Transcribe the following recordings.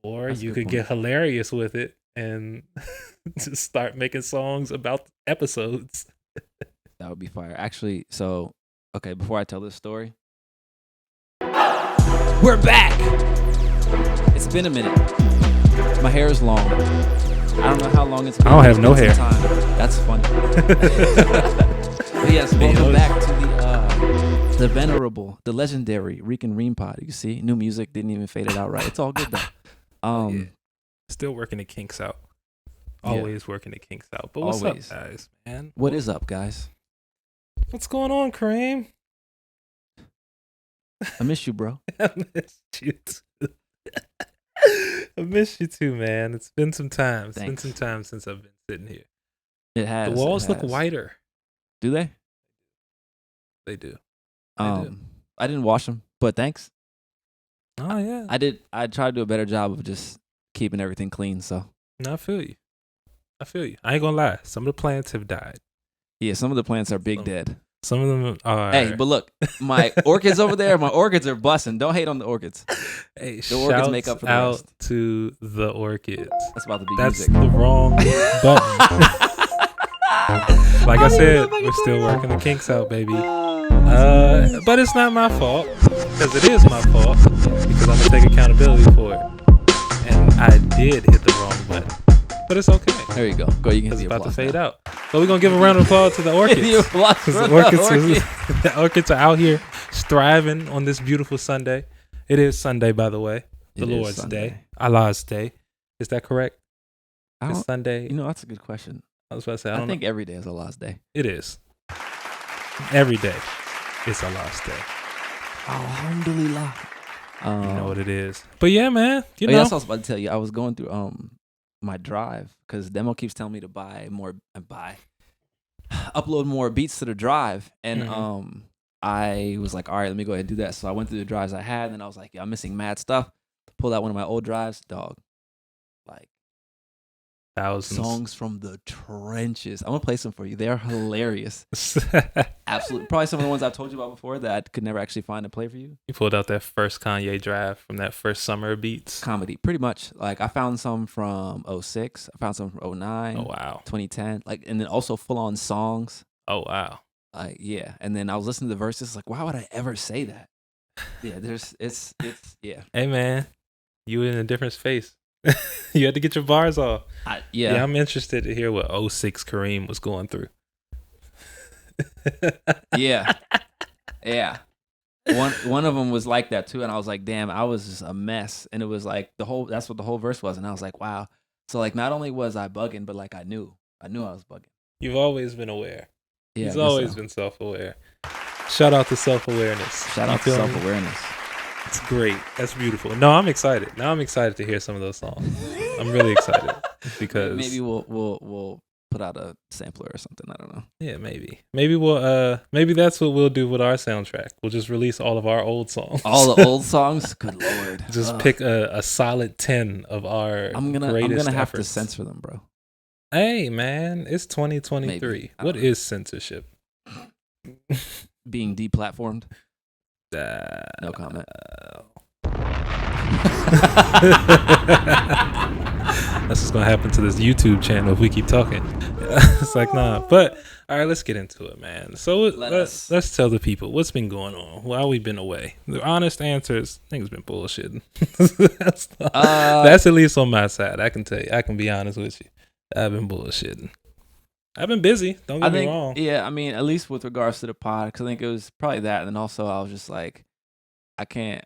Or That's a you good could point. get hilarious with it and just start making songs about episodes. That would be fire. Actually, so okay, before I tell this story, we're back. It's been a minute. My hair is long. I don't know how long it's been. I don't have no It's been hair. some time. That's funny. But yes, welcome back to the venerable, the legendary Reke and Reem pod. You see, new music, didn't even fade it out right. It's all good though. Yeah. Still working the kinks out. Yeah. Always working the kinks out. But what's Always. up, guys, man? What is up, guys? What's going on, Kareem? I miss you, bro. I miss you too. I miss you too, man. It's been some time. It's been Thanks. some time since I've been sitting here. It has. The walls it look has. whiter. Do they? They do. I didn't wash them, but thanks. Oh yeah. I did. I tried to do a better job of just keeping everything clean. So No, I feel you. I ain't gonna lie. Some of the plants have died. yeah, some of the plants are big dead. Some of them are. Hey, but look, my orchids over there. My orchids are busting. Don't hate on the orchids. Hey, The orchids make up for the out rest. to the orchids. That's about to be That's music. the wrong button. Like I said, we're still working the kinks out, baby. But it's not my fault, because it is my fault, because I'm gonna take accountability for it. And I did hit the wrong button. But it's okay. There you go. Go. You can It's see about to applause fade now. out. So we're gonna give a round of applause to the orchids. The applause for 'Cause the the orchids are out here thriving on this beautiful Sunday. It is Sunday, by the way. The It is Lord's Sunday. Day. Allah's Day. Is that correct? I It's don't, Sunday. you know, that's a good question. I was about to say, I I don't think know. every day is Allah's day. It is. Every day it's Allah's Day. Alhamdulillah. You know what it is. But yeah, man. You Oh, know. yeah, that's what I was about to tell you. I was going through my drive because Demo keeps telling me to upload more beats to the drive, and Mhm. I was like, all right, let me go ahead and do that. So I went through the drives I had, and I was like, yeah, I'm missing mad stuff. Pulled out one of my old drives, dog. Like Thousands. songs from the trenches. I'm gonna play some for you. They are hilarious. Absolutely, probably some of the ones I've told you about before that I could never actually find and play for you. You pulled out that first Kanye drive from that first summer of beats. Comedy, pretty much. Like I found some from 06. I found some from 09. Oh wow. 2010. Like, and then also full on songs. Oh wow. Yeah. And then I was listening to the verses. Like, why would I ever say that? Yeah. Yeah. Hey man, you in a different space. You had to get your bars off. Yeah. I'm interested to hear what 06 Kareem was going through. Yeah. Yeah. One of them was like that too, and I was like, damn, I was just a mess. And it was like that's what the whole verse was, and I was like, wow. So like, not only was I bugging, but like I knew I was bugging. You've always been aware. Yeah, He's always been self-aware. Shout out to self-awareness. Shout You out to feel me? self-awareness. It's great. That's beautiful. No, I'm excited. Now I'm excited to hear some of those songs. I'm really excited because Maybe we'll put out a sampler or something. I don't know. yeah, maybe maybe that's what we'll do with our soundtrack. We'll just release all of our old songs. All the old songs. Good lord. Just pick a solid 10 of our I'm gonna have to censor them, bro. Hey man, it's 2023. Maybe. What is censorship? Being deplatformed. No comment. That's what's gonna happen to this YouTube channel if we keep talking. It's like nah. But all right, let's get into it, man. So let's tell the people what's been going on while we've been away. The honest answer is things been bullshitting. That's at least on my side. I can tell you. I can be honest with you. I've been bullshitting. I've been busy. Don't get me wrong. Yeah, I mean, at least with regards to the pod, because I think it was probably that, and then also I was just like, I can't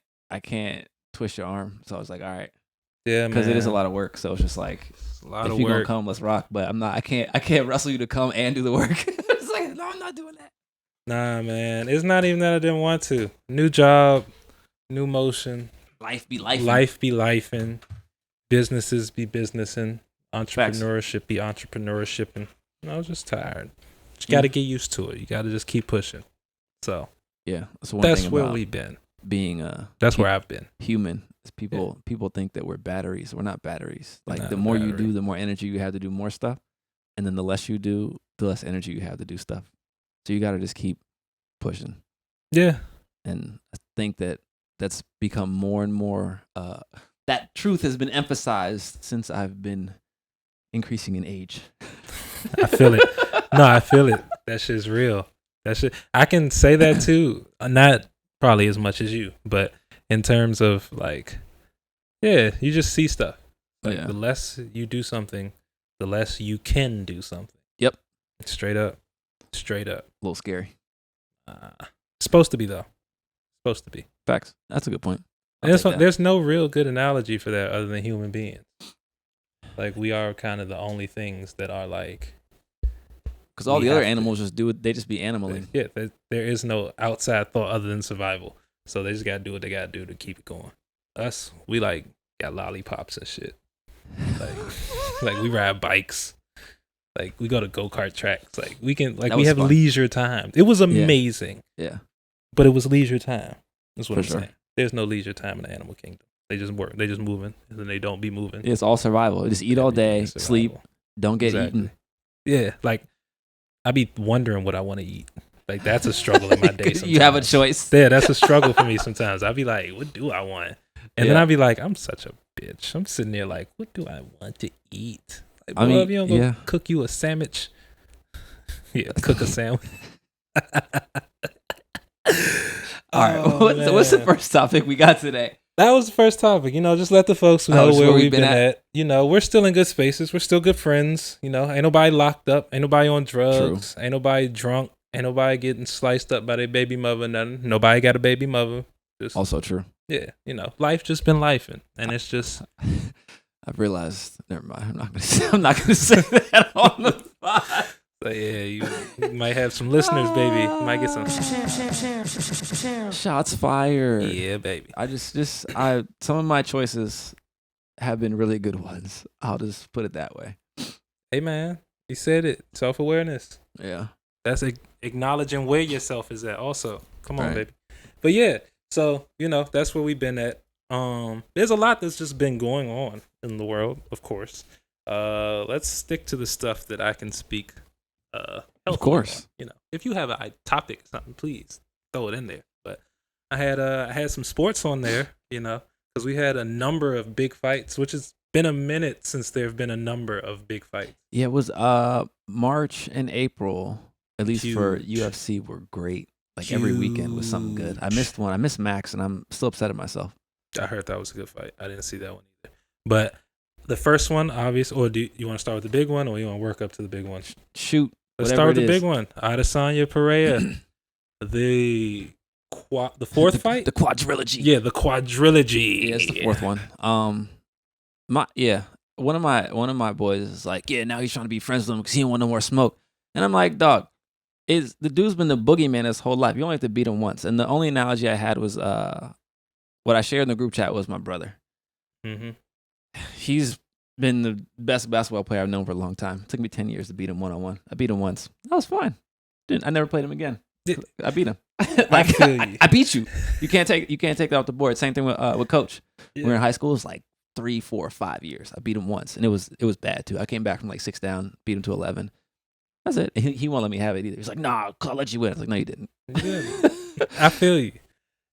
twist your arm, so I was like, all right, Yeah, man. because it is a lot of work. So it's just like, It's a lot if of you're work. gonna come, let's rock. But I can't wrestle you to come and do the work. It's like, no, I'm not doing that. Nah, man. It's not even that I didn't want to. New job, new motion. Life be life. Life be lifing. Businesses be businessing. Entrepreneurship be entrepreneurshipping. I was just tired. You got to get used to it. You got to just keep pushing. So Yeah, that's one that's thing where about we've been. being That's where I've been. human. Is people think that we're batteries. We're not batteries. We're Like not the a more you battery. do, the more energy you have to do more stuff, and then the less you do, the less energy you have to do stuff. So you got to just keep pushing. Yeah. And I think that that's become more and more that truth has been emphasized since I've been increasing in age. I feel it. No, I feel it. That shit's real. That shit. I can say that too. Not probably as much as you, but in terms of like, yeah, you just see stuff. Like the less you do something, the less you can do something. Yep. Straight up. A little scary. Supposed to be though. Supposed to be. Facts. That's a good point. There's no real good analogy for that other than human beings. Like we are kind of the only things that are like. Because all the other animals just do it. They just be animaling. Yeah, there is no outside thought other than survival. So they just gotta do what they gotta do to keep it going. Us, we like got lollipops and shit. Like we ride bikes. Like we go to go-kart tracks. Like we can we have fun. Leisure time. It was amazing. Yeah. But it was leisure time. That's what I'm sure. saying. There's no leisure time in the animal kingdom. They just work. They just moving, and then they don't be moving. It's all survival. Just eat all day, sleep, don't get eaten. Yeah, like I be wondering what I want to eat. Like that's a struggle in my day. Sometimes. You have a choice. Yeah, that's a struggle for me sometimes. I be like, what do I want? And then I be like, I'm such a bitch. I'm sitting there like, what do I want to eat? Like, I mean, you don't go cook you a sandwich. Yeah, cook a sandwich. All right, what's the first topic we got today? That was the first topic. Just let the folks know where we've been at. We're still in good spaces. We're still good friends. Ain't nobody locked up. Ain't nobody on drugs. True. Ain't nobody drunk. Ain't nobody getting sliced up by their baby mother. Nothing. Nobody got a baby mother. Also true. Yeah, life just been lifing, and it's just. I've realized. Never mind. I'm not gonna say that on the pod. So yeah, you might have some listeners, baby. You might get some shots fired. Yeah, baby. I some of my choices have been really good ones. I'll just put it that way. Hey man, you said it. Self-awareness. Yeah. That's acknowledging where yourself is at also. Come on, baby. But yeah, so that's where we've been at. There's a lot that's just been going on in the world, of course. Let's stick to the stuff that I can speak of course on. If you have a topic or something, please throw it in there. But I had some sports on there, because we had a number of big fights, which has been a minute since there have been a number of big fights. Yeah, it was March and April, at least for UFC, were great. Like every weekend was something good. I missed one. I missed Max, and I'm still upset at myself. I heard that was a good fight. I didn't see that one either. But the first one, obvious, or do you want to start with the big one, or you want to work up to the big one? Shoot. Let's start with the big one. Adesanya Pereira. the fourth fight? The quadrilogy. Yeah, the quadrilogy. Yeah, it's the fourth one. One of my boys is like, yeah, now he's trying to be friends with him because he don't want no more smoke. And I'm like, dog, the dude's been the boogeyman his whole life. You only have to beat him once. And the only analogy I had was what I shared in the group chat was my brother. Mm-hmm. He's been the best basketball player I've known for a long time. It took me 10 years to beat him one-on-one. I beat him once. That was fine. I never played him again. I beat him. I beat you. You can't take that off the board. Same thing with Coach. Yeah. We were in high school. It was like 3, 4, 5 years. I beat him once, and it was bad too. I came back from like 6 down, beat him to 11. That's it. He won't let me have it either. He's like, nah, I'll let you win. I was like, no, you didn't. I feel you,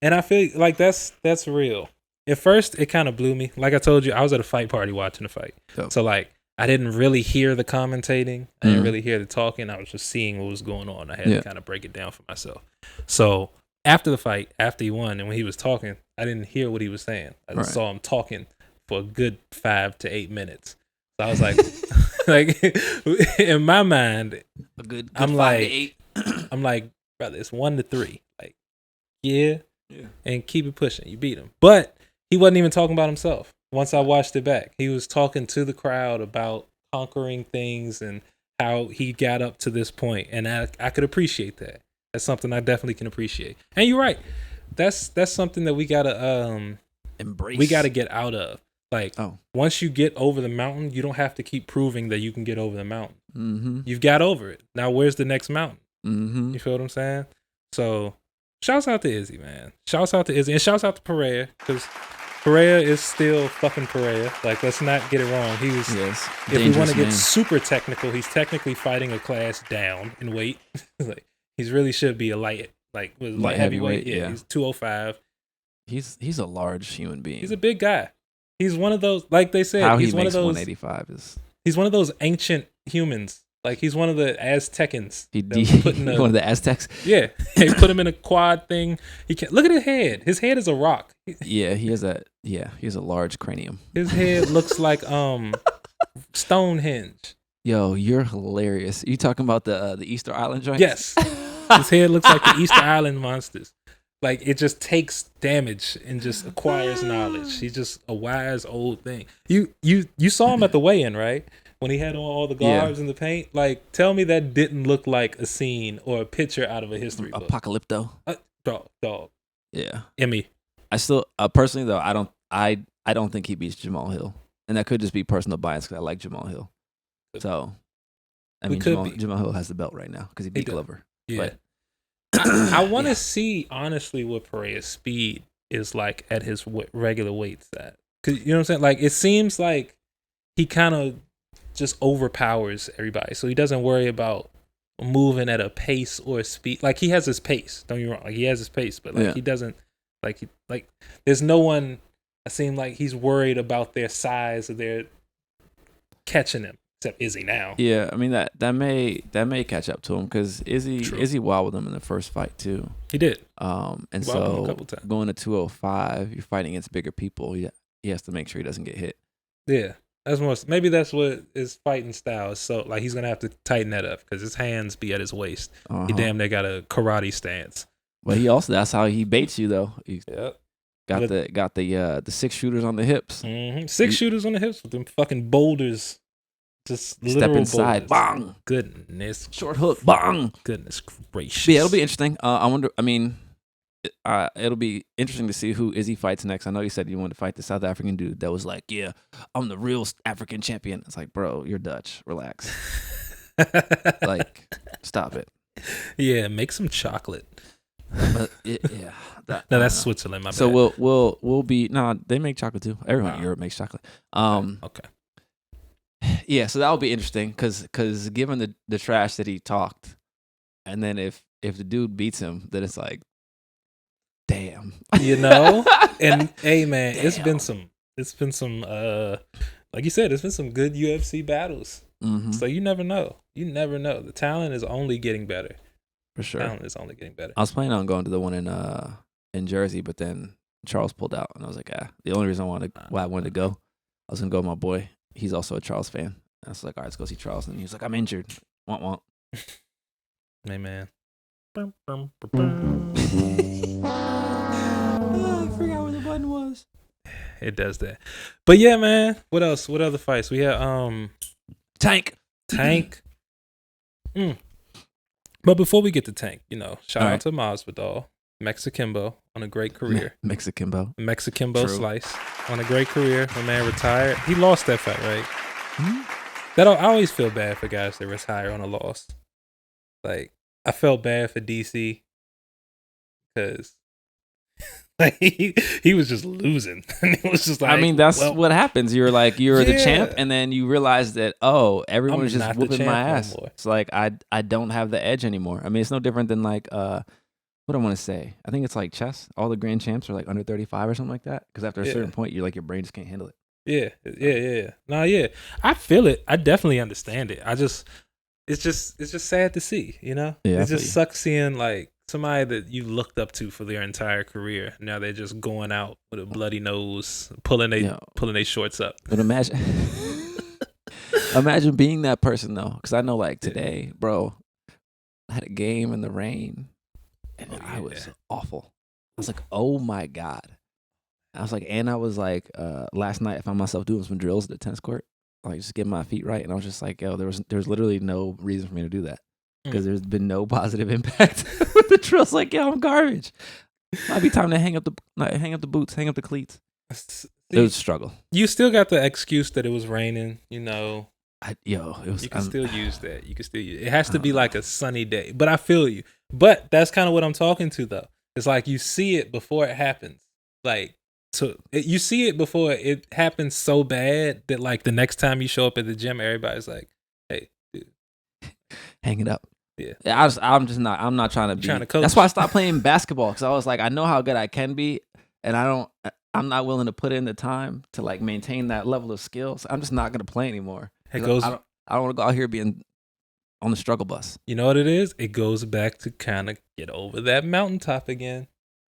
and I feel like that's real. At first, it kind of blew me. Like I told you, I was at a fight party watching the fight. Dope. So like, I didn't really hear the commentating. I didn't really hear the talking. I was just seeing what was going on. I had to kind of break it down for myself. So after the fight, after he won, and when he was talking, I didn't hear what he was saying. I just saw him talking for a good 5 to 8 minutes. So I was like, like in my mind, a good I'm 5 like, to 8. I'm like, brother, it's 1 to 3. Like, yeah, and keep it pushing. You beat him, but he wasn't even talking about himself. Once I watched it back, he was talking to the crowd about conquering things and how he got up to this point. And I could appreciate that. That's something I definitely can appreciate. And you're right. That's something that we gotta embrace. We gotta get out of. Like, once you get over the mountain, you don't have to keep proving that you can get over the mountain. Mm-hmm. You've got over it. Now, where's the next mountain? Mm-hmm. You feel what I'm saying? So, shouts out to Izzy, man. Shouts out to Izzy. And shouts out to Pereira, because Pereira is still fucking Pereira. Like, let's not get it wrong. If we want to get super technical, he's technically fighting a class down in weight. Like, he's really should be a light heavyweight. Yeah, he's 205. He's a large human being. He's a big guy. He's one of those, like they said, How he's he one makes of those. 185 is He's one of those ancient humans. Like he's one of the Aztecans. he that was put in one of the Aztecs. Yeah, they put him in a quad thing. He can't look at his head. His head is a rock. Yeah, he has a large cranium. His head looks like Stonehenge. Yo, you're hilarious. You talking about the Easter Island joint? Yes, his head looks like the Easter Island monsters. Like it just takes damage and just acquires knowledge. He's just a wise old thing. You saw him at the weigh-in, right? When he had on all the garbs and the paint. Like, tell me that didn't look like a scene or a picture out of a history book. Apocalypto. Dog. Yeah. Emmy. I still personally though, I don't think he beats Jamal Hill, and that could just be personal bias because I like Jamal Hill. So, I mean, Jamal Hill has the belt right now because he beat Glover. Yeah. I want to see honestly what Pereira's speed is like at his regular weights at. Cause you know what I'm saying? Like it seems like he kind of just overpowers everybody, so he doesn't worry about moving at a pace or a speed. Like he has his pace. Don't get me wrong. Like he has his pace, but like he doesn't. Like there's no one. I seem like he's worried about their size or their catching him. Except Izzy now. Yeah, I mean that may catch up to him because Izzy wobbled him in the first fight too. He did. And so going to 205, you're fighting against bigger people. He has to make sure he doesn't get hit. Yeah, maybe that's what his fighting style is. So like he's gonna have to tighten that up because his hands be at his waist. He damn near got a karate stance. But that's how he baits you though. Yep. Got the 6 shooters on the hips. Mm-hmm. 6 shooters on the hips with them fucking boulders. Just step inside, boulders. Bang! Goodness, short hook, bang! Goodness gracious. But yeah, it'll be interesting. I wonder. I mean, it'll be interesting to see who Izzy fights next. I know you said you wanted to fight the South African dude that was like, "Yeah, I'm the real African champion." It's like, bro, you're Dutch. Relax. Like, stop it. Yeah, make some chocolate. But that's Switzerland. My bad. So we'll be they make chocolate too. Everyone in Europe makes chocolate. Okay. Yeah, so that'll be interesting because given the trash that he talked, and then if the dude beats him, then it's like, damn, And hey man, it's been some like you said, it's been some good UFC battles. Mm-hmm. So you never know. The talent is only getting better. For sure, talent is only getting better. I was planning on going to the one in Jersey, but then Charles pulled out, and I was like, the only reason why I wanted to go, I was gonna go with my boy. He's also a Charles fan. I was like, all right, let's go see Charles. And he was like, I'm injured. Want. Hey, man. I forgot where the button was. It does that. But yeah, man. What else? What other fights? We had Tank. But before we get to Tank, shout all out right. to Masvidal, Mexicimbo on a great career. Mexicimbo Slice on a great career. My man retired. He lost that fight, right? Mm-hmm. I always feel bad for guys that retire on a loss. Like I felt bad for DC because like he was just losing. And it was just like, I mean, that's what happens. You're the champ, and then you realize that everyone was just whooping my ass. Anymore. It's like I don't have the edge anymore. I mean, it's no different than like what do I want to say? I think it's like chess. All the grand champs are like under 35 or something like that. Because after a certain point, you're like your brain just can't handle it. Yeah. No, yeah. I feel it. I definitely understand it. It's just sad to see, Yeah, it just sucks seeing like somebody that you looked up to for their entire career. Now they're just going out with a bloody nose, pulling their shorts up. But imagine being that person though, because I know like today, bro, I had a game in the rain, and I was awful. I was like, oh my God. I was like, last night I found myself doing some drills at the tennis court, like just getting my feet right, and I was just like, yo, there's literally no reason for me to do that because there's been no positive impact with the drills. Like, yo, I'm garbage. Might be time to hang up the boots, hang up the cleats. It was a struggle. You still got the excuse that it was raining, it was. You can still use that. It has to be like a sunny day. But I feel you. But that's kind of what I'm talking to though. It's like you see it before it happens. Like. So you see it before it happens so bad that like the next time you show up at the gym, everybody's like, "Hey, dude, hang it up." Yeah. I'm not trying to be. Trying to coach. That's why I stopped playing basketball because I was like, I know how good I can be, and I I'm not willing to put in the time to like maintain that level of skill, so I'm just not gonna play anymore. It goes. I don't want to go out here being on the struggle bus. You know what it is? It goes back to kind of get over that mountaintop again.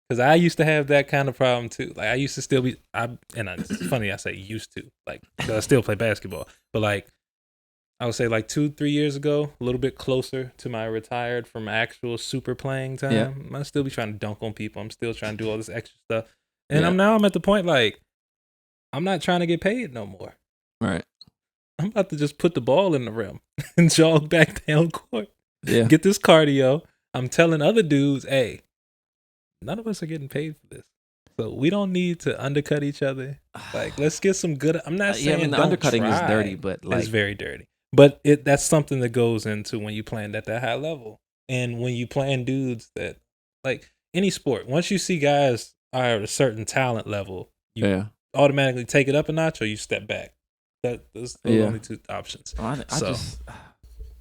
Because I used to have that kind of problem too. Like I used to still be, it's funny I say used to, like 'cause I still play basketball. But like I would say like 2-3 years ago, a little bit closer to my retired from actual super playing time. Yeah. I still be trying to dunk on people. I'm still trying to do all this extra stuff. And I'm at the point like I'm not trying to get paid no more. Right. I'm about to just put the ball in the rim and jog back down court. Yeah. Get this cardio. I'm telling other dudes, hey, none of us are getting paid for this. So we don't need to undercut each other. Like, let's get some good. I'm not saying the don't undercutting try. is dirty, but like it's very dirty. But that's something that goes into when you playing at that high level. And when you playing dudes that, like any sport, once you see guys are at a certain talent level, you automatically take it up a notch or you step back. Those are the only two options.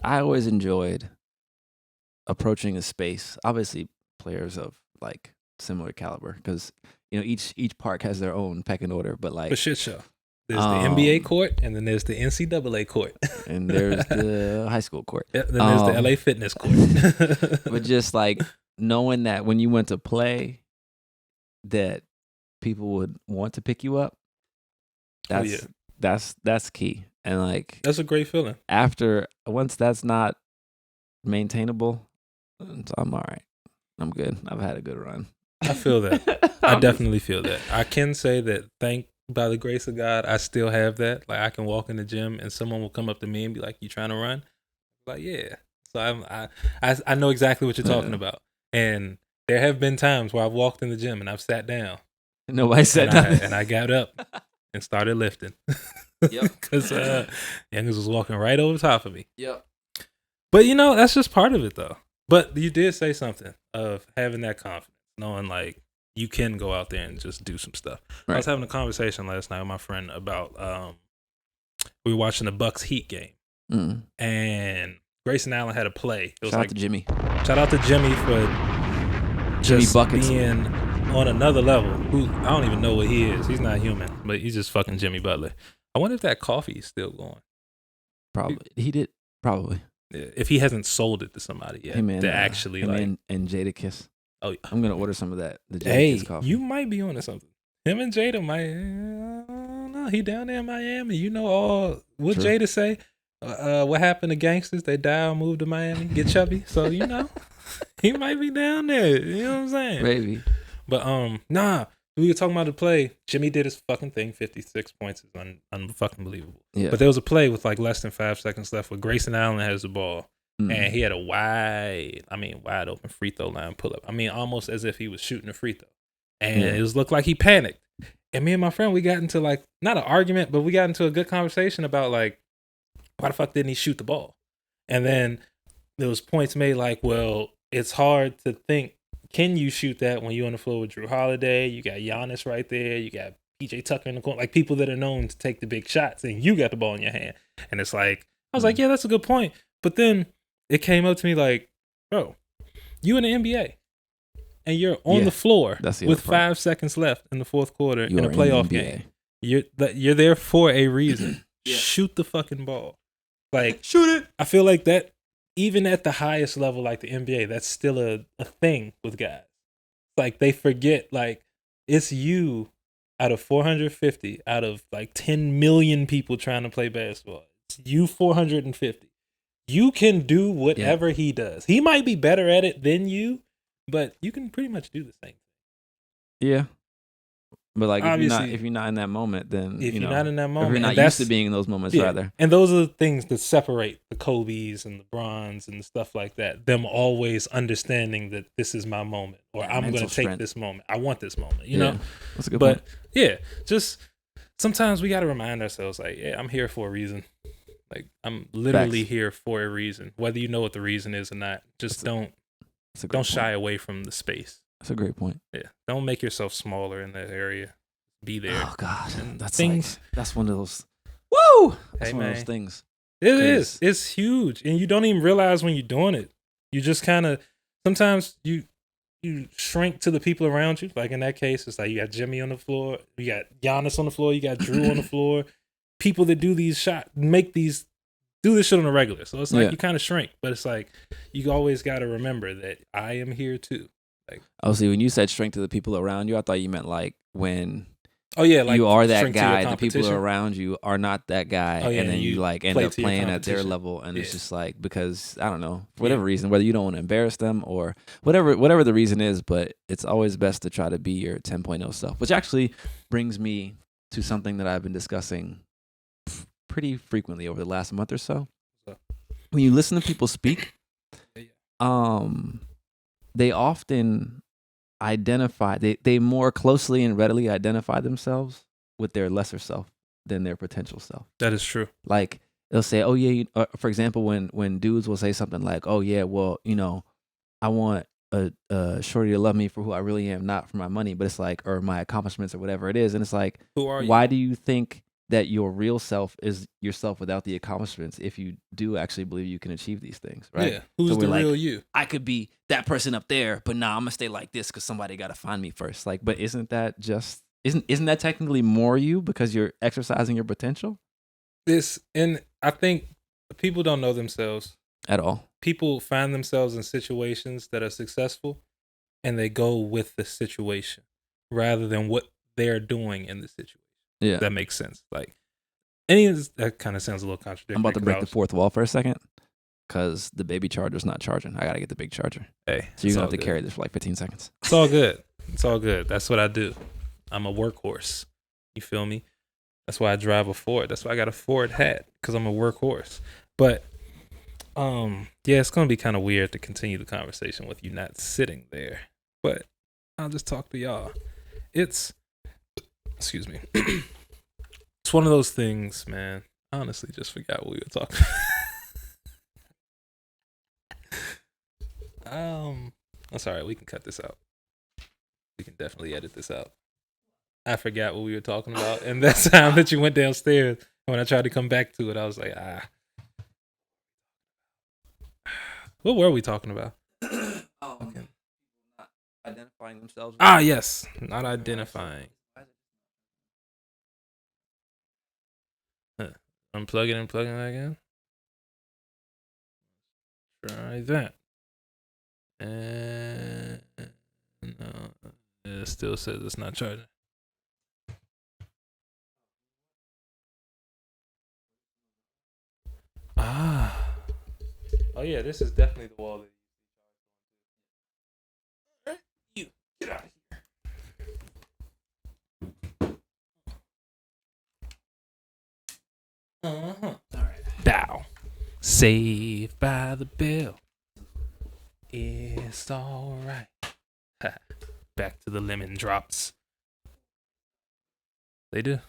I always enjoyed approaching a space. Obviously, players of like similar caliber, because each park has their own pecking order. But like a shit show. There's the NBA court, and then there's the NCAA court, and there's the high school court. Then there's the LA Fitness court. But just like knowing that when you went to play, that people would want to pick you up. That's key. And like that's a great feeling. Once that's not maintainable, I'm all right. I'm good. I've had a good run. I feel that. I definitely feel that. I can say that by the grace of God, I still have that. Like I can walk in the gym and someone will come up to me and be like, "You trying to run?" I'm like, yeah. So I know exactly what you're talking about. And there have been times where I've walked in the gym and I've sat down. Nobody sat down. And I got up and started lifting. Yep. Because youngers was walking right over top of me. Yep. But that's just part of it though. But you did say something of having that confidence, knowing like you can go out there and just do some stuff. Right. I was having a conversation last night with my friend about we were watching the Bucks Heat game, and Grayson Allen had a play. It was Shout out to Jimmy. Shout out to Jimmy for Jimmy just Buckets. being on another level. I don't even know what he is. He's not human, but he's just fucking Jimmy Butler. I wonder if that coffee is still going. Probably. He did. Probably. Yeah, if he hasn't sold it to somebody yet. Hey man, to actually like. And Jada Kiss. Oh, yeah. I'm going to order some of that. The Jada Kiss coffee. You might be onto something. Him and Jada might. I don't know. He down there in Miami. You know all. What True. Jada say? What happened to gangsters? They die or move to Miami, get chubby. So, he might be down there. You know what I'm saying? Maybe. But, we were talking about the play. Jimmy did his fucking thing. 56 points is unfucking believable. Yeah. But there was a play with like less than 5 seconds left where Grayson Allen has the ball. And he had a wide open free throw line pull up. Almost as if he was shooting a free throw. And it looked like he panicked. And me and my friend, we got into like, not an argument, but we got into a good conversation about like, why the fuck didn't he shoot the ball? And then there was points made like, well, it's hard to think, can you shoot that when you're on the floor with Drew Holiday? You got Giannis right there. You got PJ Tucker in the corner. Like people that are known to take the big shots, and you got the ball in your hand. And it's like, I was like, yeah, that's a good point. But then it came up to me like, bro, you in the NBA and you're on the floor with 5 seconds left in the fourth quarter in a playoff game. You're there for a reason. Shoot the fucking ball. Like, shoot it. I feel like that, even at the highest level, like the NBA, that's still a thing with guys. Like they forget, like it's you out of 450, out of like 10 million people trying to play basketball. It's you 450. You can do whatever he does. He might be better at it than you, but you can pretty much do the same thing. Yeah. But like if you're not in that moment, then if you're not in that moment, if you're not used to being in those moments, rather. And those are the things that separate the Kobe's and the Brons and stuff like that. Them always understanding that this is my moment, or I'm going to take this moment. I want this moment. You know. That's a good point. Just sometimes we got to remind ourselves, like, yeah, I'm here for a reason. Like I'm literally here for a reason, whether you know what the reason is or not. Just don't shy away from the space. That's a great point. Yeah. Don't make yourself smaller in that area. Be there. Oh God. And that's things. That's one of those. Woo! That's one of those things. It is. It's huge. And you don't even realize when you're doing it. You just kind of, sometimes you you shrink to the people around you. Like in that case, it's like you got Jimmy on the floor, you got Giannis on the floor, you got Drew on the floor. People that do these shots, do this shit on a regular. So it's like you kind of shrink, but it's like you always got to remember that I am here too. Like, see, when you said shrink to the people around you, I thought you meant like when. Oh yeah, like you are that guy. The people around you are not that guy, Oh, yeah, and then you like end up playing at their level, and it's just like because I don't know for whatever reason, whether you don't want to embarrass them or whatever the reason is, but it's always best to try to be your 10.0 self. Which actually brings me to something that I've been discussing pretty frequently over the last month or so. When you listen to people speak, they often identify they more closely and readily identify themselves with their lesser self than their potential self. That is true. Like they'll say, oh yeah, for example, when dudes will say something like, oh yeah, well, I want a shorty to love me for who I really am, not for my money, but it's like, or my accomplishments or whatever it is. And it's like, who are you? Why do you think that your real self is yourself without the accomplishments if you do actually believe you can achieve these things, right? Yeah. Who's the real you? I could be that person up there, but nah, I'm gonna stay like this because somebody got to find me first. Like, but isn't that technically more you because you're exercising your potential? And I think people don't know themselves at all. People find themselves in situations that are successful and they go with the situation rather than what they're doing in the situation. Yeah. That makes sense. Like, that kind of sounds a little contradictory. I'm about to break the fourth wall for a second because the baby charger's not charging. I got to get the big charger. Hey. So you're going to have to carry this for like 15 seconds. It's all good. It's all good. That's what I do. I'm a workhorse. You feel me? That's why I drive a Ford. That's why I got a Ford hat, because I'm a workhorse. But, yeah, it's going to be kind of weird to continue the conversation with you not sitting there. But I'll just talk to y'all. Excuse me. It's one of those things, man. I honestly just forgot what we were talking about. That's all right. We can cut this out. We can definitely edit this out. I forgot what we were talking about. And that time that you went downstairs, when I tried to come back to it, I was like, What were we talking about? Okay. Not identifying themselves. Yes. Not identifying. Unplug it and plug it back in. Try that. And no, it still says it's not charging. Oh yeah, this is definitely the wall that you get out of here. All right. Bow. Saved by the bell. It's all right. Back to the lemon drops. They do.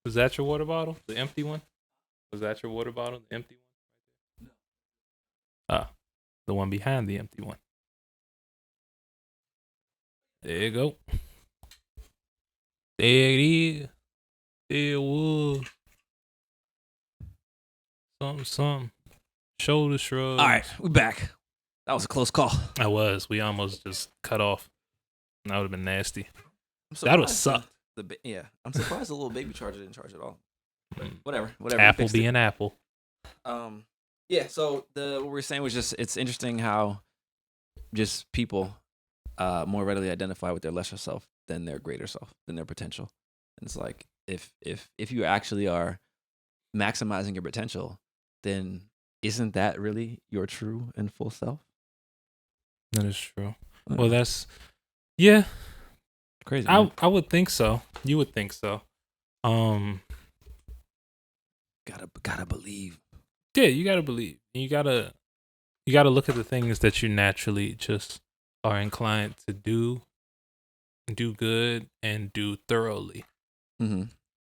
Was that your water bottle? The empty one? Was that your water bottle? The empty one? No. The one behind the empty one. There you go. There it is. There it was. Something. Shoulder shrug. All right, we're back. That was a close call. I was. We almost just cut off. That would have been nasty. That would have sucked. I'm surprised the little baby charger didn't charge at all. But whatever. Apple being Apple. Yeah. So what we were saying was just it's interesting how just people more readily identify with their lesser self than their greater self, than their potential. And it's like if you actually are maximizing your potential, then isn't that really your true and full self? That is true. Well, that's crazy. I would think so. You would think so. Gotta believe. Yeah, you gotta believe. You gotta look at the things that you naturally just are inclined to do good, and do thoroughly. Mm-hmm. You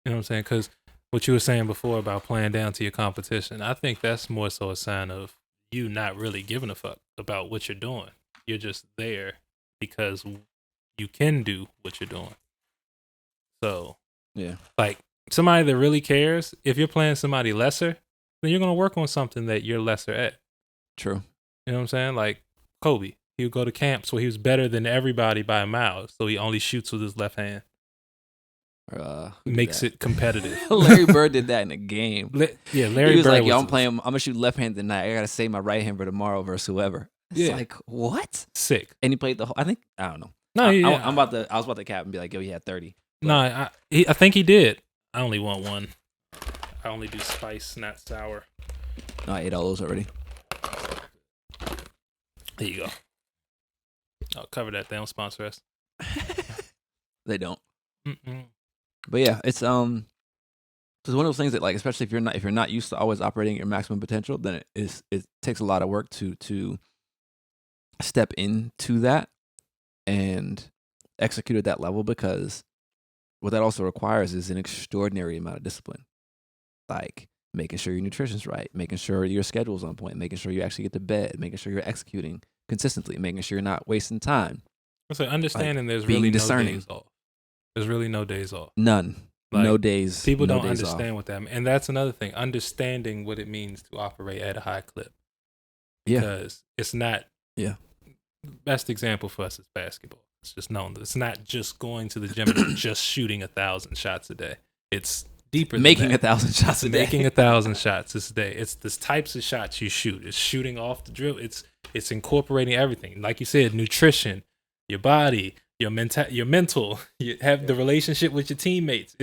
know what I'm saying? Because what you were saying before about playing down to your competition, I think that's more so a sign of you not really giving a fuck about what you're doing. You're just there because you can do what you're doing. So Yeah. Like somebody that really cares, if you're playing somebody lesser, then you're going to work on something that you're lesser at. True. You know what I'm saying? Like Kobe, he would go to camps where he was better than everybody by a mile, so he only shoots with his left hand. Makes it competitive. Larry Bird did that in a game. Larry he was Bird like, "Yo, I'm gonna shoot left hand tonight. I gotta save my right hand for tomorrow versus whoever." It's like, what? Sick. And he played the whole. I don't know. No, I was about to cap and be like, "Yo, he had 30." But, no, I think he did. I only want one. I only do spice, not sour. No, I ate all those already. There you go. I'll cover that. They don't sponsor us. They don't. Mm-mm. But yeah, it's one of those things that, like, especially if you're not used to always operating at your maximum potential, then it takes a lot of work to step into that and execute at that level, because what that also requires is an extraordinary amount of discipline, like making sure your nutrition's right, making sure your schedule's on point, making sure you actually get to bed, making sure you're executing consistently, making sure you're not wasting time. So understanding there's being really discerning. no days off. There's really no days off. None. Like, no days. People no don't days understand off. what that means. And that's another thing. Understanding what it means to operate at a high clip. Yeah. Because it's not. Yeah. Best example for us is basketball. It's just known that it's not just going to the gym and just shooting 1,000 shots a day. It's deeper than Making that. 1,000 shots a day. Making 1,000 shots a day. It's the types of shots you shoot. It's shooting off the drill. It's incorporating everything. Like you said, nutrition, your body, your mental, you have the relationship with your teammates.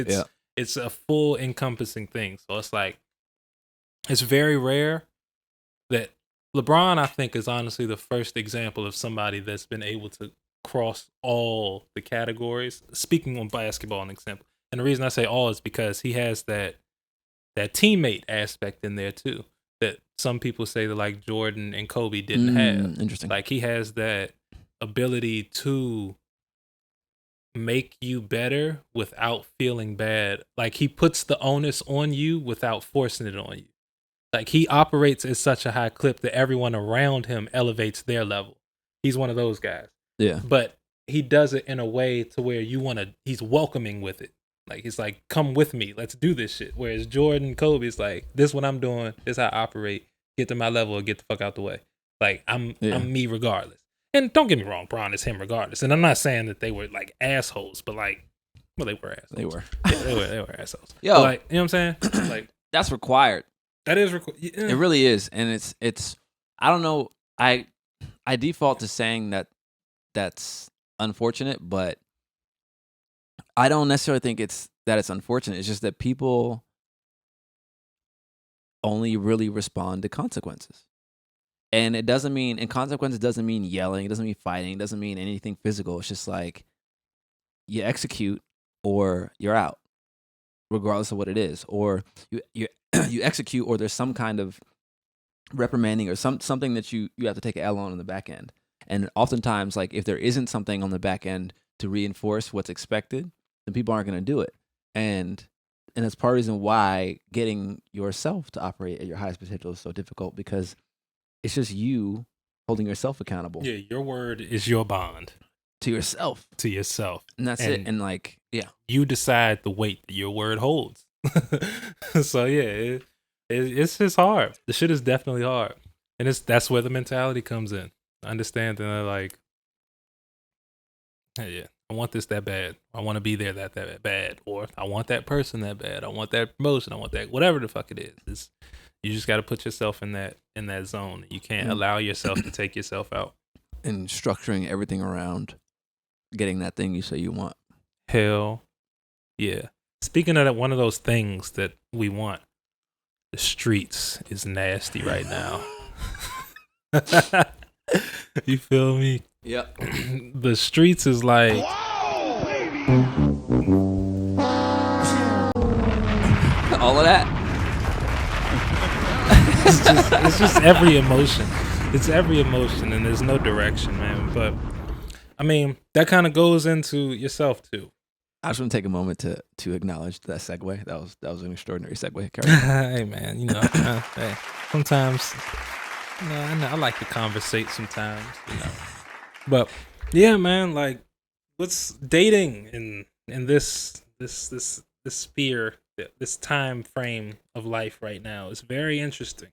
It's a full encompassing thing. So it's like, it's very rare that LeBron, I think, is honestly the first example of somebody that's been able to cross all the categories. Speaking on basketball, an example. And the reason I say all is because he has that teammate aspect in there too, that some people say that like Jordan and Kobe didn't have. Interesting. Like he has that ability to make you better without feeling bad. Like he puts the onus on you without forcing it on you. Like he operates at such a high clip that everyone around him elevates their level. He's one of those guys. Yeah. But he does it in a way to where he's welcoming with it. Like he's like, come with me, let's do this shit. Whereas Jordan, Kobe's like, this is what I'm doing, this is how I operate. Get to my level or get the fuck out the way. Like I'm me regardless. And don't get me wrong, Bron is him regardless. And I'm not saying that they were like assholes, but like, well, they were assholes. They were. Yeah, they were assholes. Yo, but like, you know what I'm saying? Like that's required. That is required. Yeah. It really is, and it's. I don't know. I default to saying that's unfortunate, but I don't necessarily think it's unfortunate. It's just that people only really respond to consequences. And consequences doesn't mean yelling, it doesn't mean fighting, it doesn't mean anything physical. It's just like you execute or you're out, regardless of what it is. Or you execute, or there's some kind of reprimanding or something that you have to take an L on the back end. And oftentimes, like if there isn't something on the back end to reinforce what's expected, then people aren't going to do it. And that's part of the reason why getting yourself to operate at your highest potential is so difficult, because it's just you holding yourself accountable. Yeah, your word is your bond. To yourself. To yourself. And that's it. And like, yeah. You decide the weight that your word holds. So yeah, it's just hard. The shit is definitely hard. And that's where the mentality comes in. Understanding that like, hey, yeah, I want this that bad. I want to be there that bad. Or I want that person that bad. I want that promotion. I want that, whatever the fuck it is. You just got to put yourself in that zone. You can't allow yourself to take yourself out. And structuring everything around getting that thing you say you want. Hell yeah. Speaking of that, one of those things that we want, the streets is nasty right now. You feel me? Yep. The streets is like, Wow, baby. All of that. it's just every emotion. It's every emotion, and there's no direction, man. But I mean, that kind of goes into yourself too. I just want to take a moment to acknowledge that segue. That was an extraordinary segue. Hey man, hey, sometimes I like to conversate sometimes, But yeah, man, like what's dating in this sphere, this time frame of life right now is very interesting.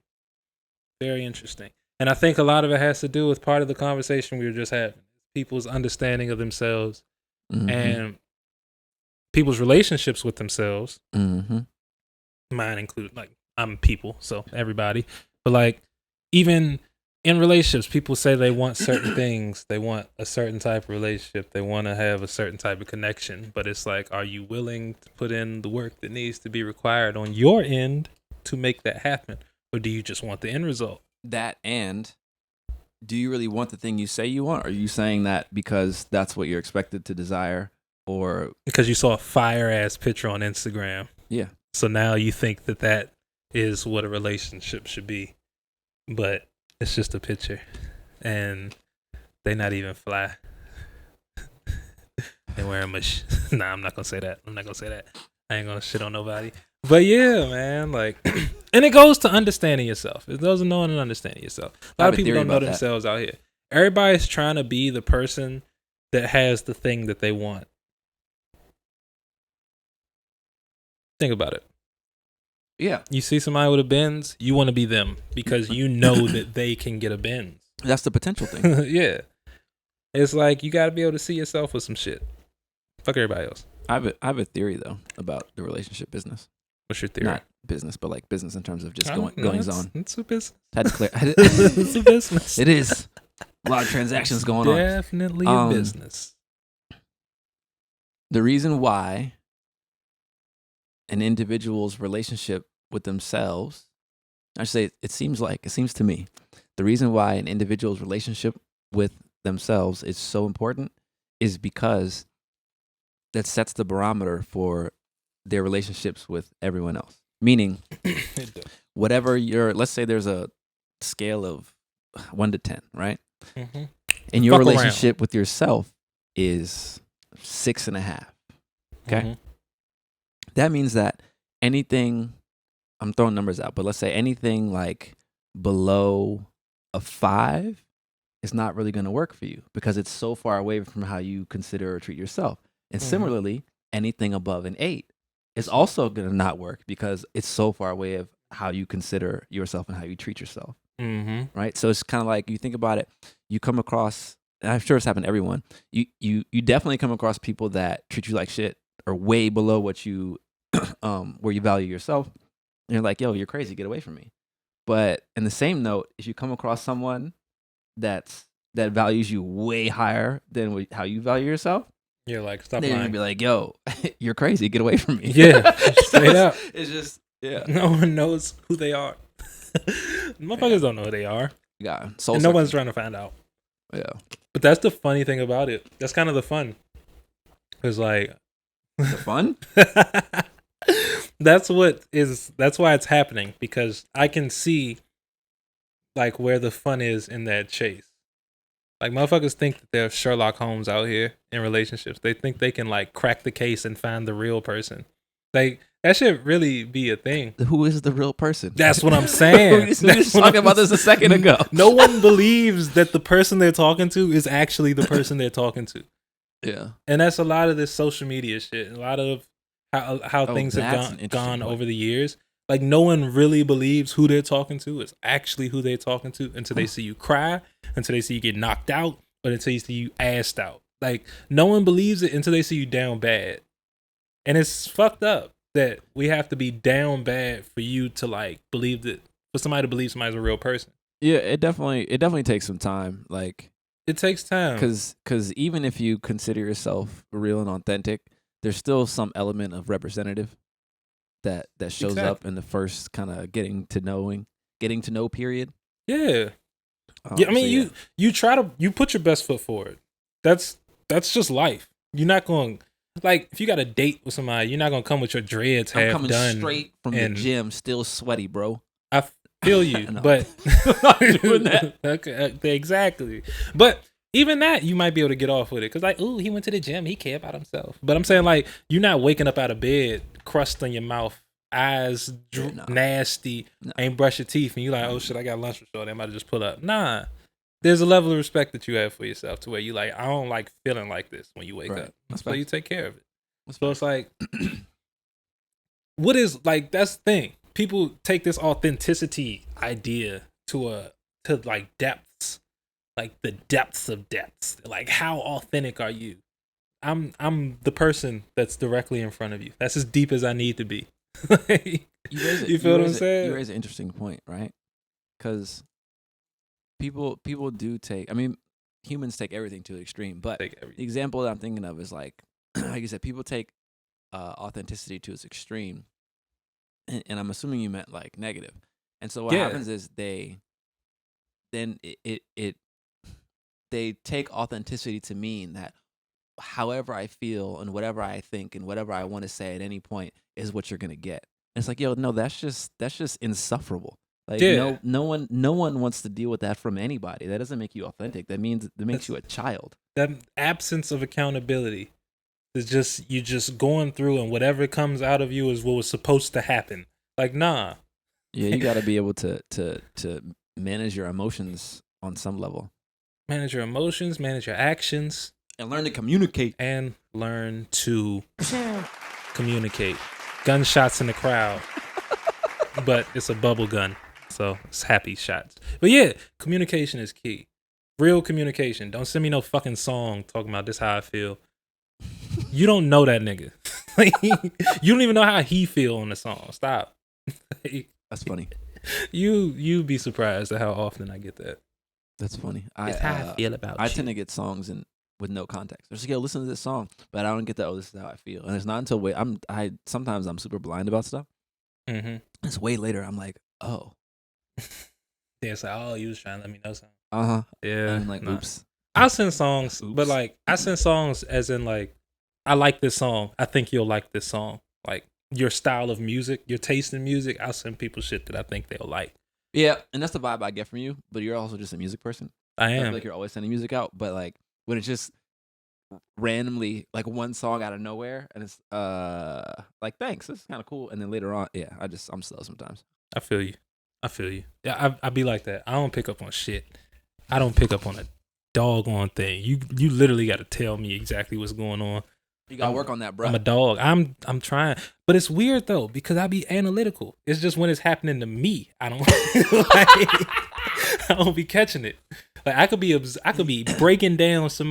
Very interesting. And I think a lot of it has to do with part of the conversation we were just having. People's understanding of themselves and people's relationships with themselves. Mine include, like, I'm people, so everybody. But like, even in relationships, people say they want certain things. They want a certain type of relationship. They want to have a certain type of connection. But it's like, are you willing to put in the work that needs to be required on your end to make that happen? Or do you just want the end result? That, and do you really want the thing you say you want? Or are you saying that because that's what you're expected to desire? Or because you saw a fire-ass picture on Instagram. Yeah. So now you think that is what a relationship should be. But it's just a picture. And they not even fly. They wearing mush. Nah, I'm not going to say that. I ain't going to shit on nobody. But yeah, man, like, and it goes to understanding yourself. It goes to knowing and understanding yourself. A lot of people don't know themselves out here. Everybody's trying to be the person that has the thing that they want. Think about it. Yeah. You see somebody with a Benz, you want to be them because you know that they can get a Benz. That's the potential thing. Yeah. It's like you got to be able to see yourself with some shit. Fuck everybody else. I have a theory, though, about the relationship business. What's your theory? Not business, but like business in terms of just goings on. It's a business. Had to clear. It's a business. It is. A lot of transactions going on. Definitely a business. The reason why an individual's relationship with themselves, I should say, it seems to me, the reason why an individual's relationship with themselves is so important is because that sets the barometer for their relationships with everyone else. Meaning, whatever let's say there's a scale of 1 to 10, right? Mm-hmm. And your relationship with yourself is 6.5. Okay? Mm-hmm. That means that anything, I'm throwing numbers out, but let's say anything like below a 5 is not really going to work for you because it's so far away from how you consider or treat yourself. And similarly, anything above an 8 is also going to not work because it's so far away of how you consider yourself and how you treat yourself. Mm-hmm. Right? So it's kind of like, you think about it, you come across, and I'm sure it's happened to everyone, you definitely come across people that treat you like shit or way below what you, where you value yourself. And you're like, yo, you're crazy, get away from me. But in the same note, if you come across someone that values you way higher than how you value yourself, you're like, stop then lying. you're gonna be like, yo, you're crazy, get away from me. Yeah, straight up. It's just, yeah. No one knows who they are. Motherfuckers don't know who they are. Yeah, and no one's trying to find out. Yeah. But that's the funny thing about it. That's kind of the fun. It's like the fun? that's why it's happening, because I can see like where the fun is in that chase. Like, motherfuckers think that they're Sherlock Holmes out here in relationships. They think they can like crack the case and find the real person. Like, that should really be a thing. Who is the real person? That's what I'm saying. We were just talking about this a second ago. No one believes that the person they're talking to is actually the person they're talking to. Yeah. And that's a lot of this social media shit. A lot of how things have gone over the years. Like, no one really believes who they're talking to is actually who they're talking to until they see you cry, until they see you get knocked out, or until they see you assed out. Like, no one believes it until they see you down bad. And it's fucked up that we have to be down bad for you to like believe that, for somebody to believe somebody's a real person. Yeah, it definitely takes some time. Like, it takes time. Because even if you consider yourself real and authentic, there's still some element of representative that shows up in the first kind of getting to know period. Yeah. Yeah, I mean, you put your best foot forward. That's just life. You're not going, like, if you got a date with somebody, you're not going to come with your dreads half done. I'm coming straight from the gym, still sweaty, bro. I feel you, but I'm not doing that. Okay, exactly. But even that, you might be able to get off with it. Because, like, ooh, he went to the gym. He cared about himself. But I'm saying, like, you're not waking up out of bed, crust on your mouth, eyes nasty, ain't brush your teeth, and you like, oh, shit, I got lunch for sure. They might have just pull up. Nah. There's a level of respect that you have for yourself to where you like, I don't like feeling like this when you wake up. So you take care of it. So it's like, what is like that's the thing. People take this authenticity idea to like depths, like the depths of depths. Like how authentic are you? I'm the person that's directly in front of you. That's as deep as I need to be. You feel what I'm saying? You raise an interesting point, right? Because people do take. I mean, humans take everything to the extreme. But the example that I'm thinking of is like you said, people take authenticity to its extreme, and I'm assuming you meant like negative. And so what happens is they take authenticity to mean that however I feel and whatever I think and whatever I want to say at any point is what you're gonna get. And it's like, yo, no, that's just insufferable. Like no one wants to deal with that from anybody. That doesn't make you authentic. That makes you a child. That absence of accountability is just you just going through, and whatever comes out of you is what was supposed to happen. Like, nah. Yeah, you got to be able to manage your emotions on some level. Manage your emotions, manage your actions. And learn to communicate. And learn to communicate. Gunshots in the crowd. But it's a bubble gun. So it's happy shots. But yeah, communication is key. Real communication. Don't send me no fucking song talking about this how I feel. You don't know that nigga. You don't even know how he feel on the song. Stop. That's funny. You'd be surprised at how often I get that. That's funny. It's how I feel about you. I tend to get songs with no context. Just like, yo, listen to this song, but I don't get that. Oh, this is how I feel, and it's not until sometimes I'm super blind about stuff. Mm-hmm. It's way later. I'm like, oh, yeah. It's like, oh, you was trying to let me know something. Yeah. And I'm like, oops. I'll send songs, but like I send songs as in like, I like this song. I think you'll like this song. Like your style of music, your taste in music. I'll send people shit that I think they'll like. Yeah, and that's the vibe I get from you. But you're also just a music person. I am. I feel like you're always sending music out, but like when it's just randomly like one song out of nowhere, and it's like thanks, this is kind of cool, and then later on, yeah, I'm slow sometimes. I feel you. Yeah, I be like that. I don't pick up on shit. I don't pick up on a doggone thing. You literally got to tell me exactly what's going on. You gotta work on that, bro. I'm a dog. I'm trying, but it's weird though because I be analytical. It's just when it's happening to me, I don't I don't be catching it. Like I could be breaking down some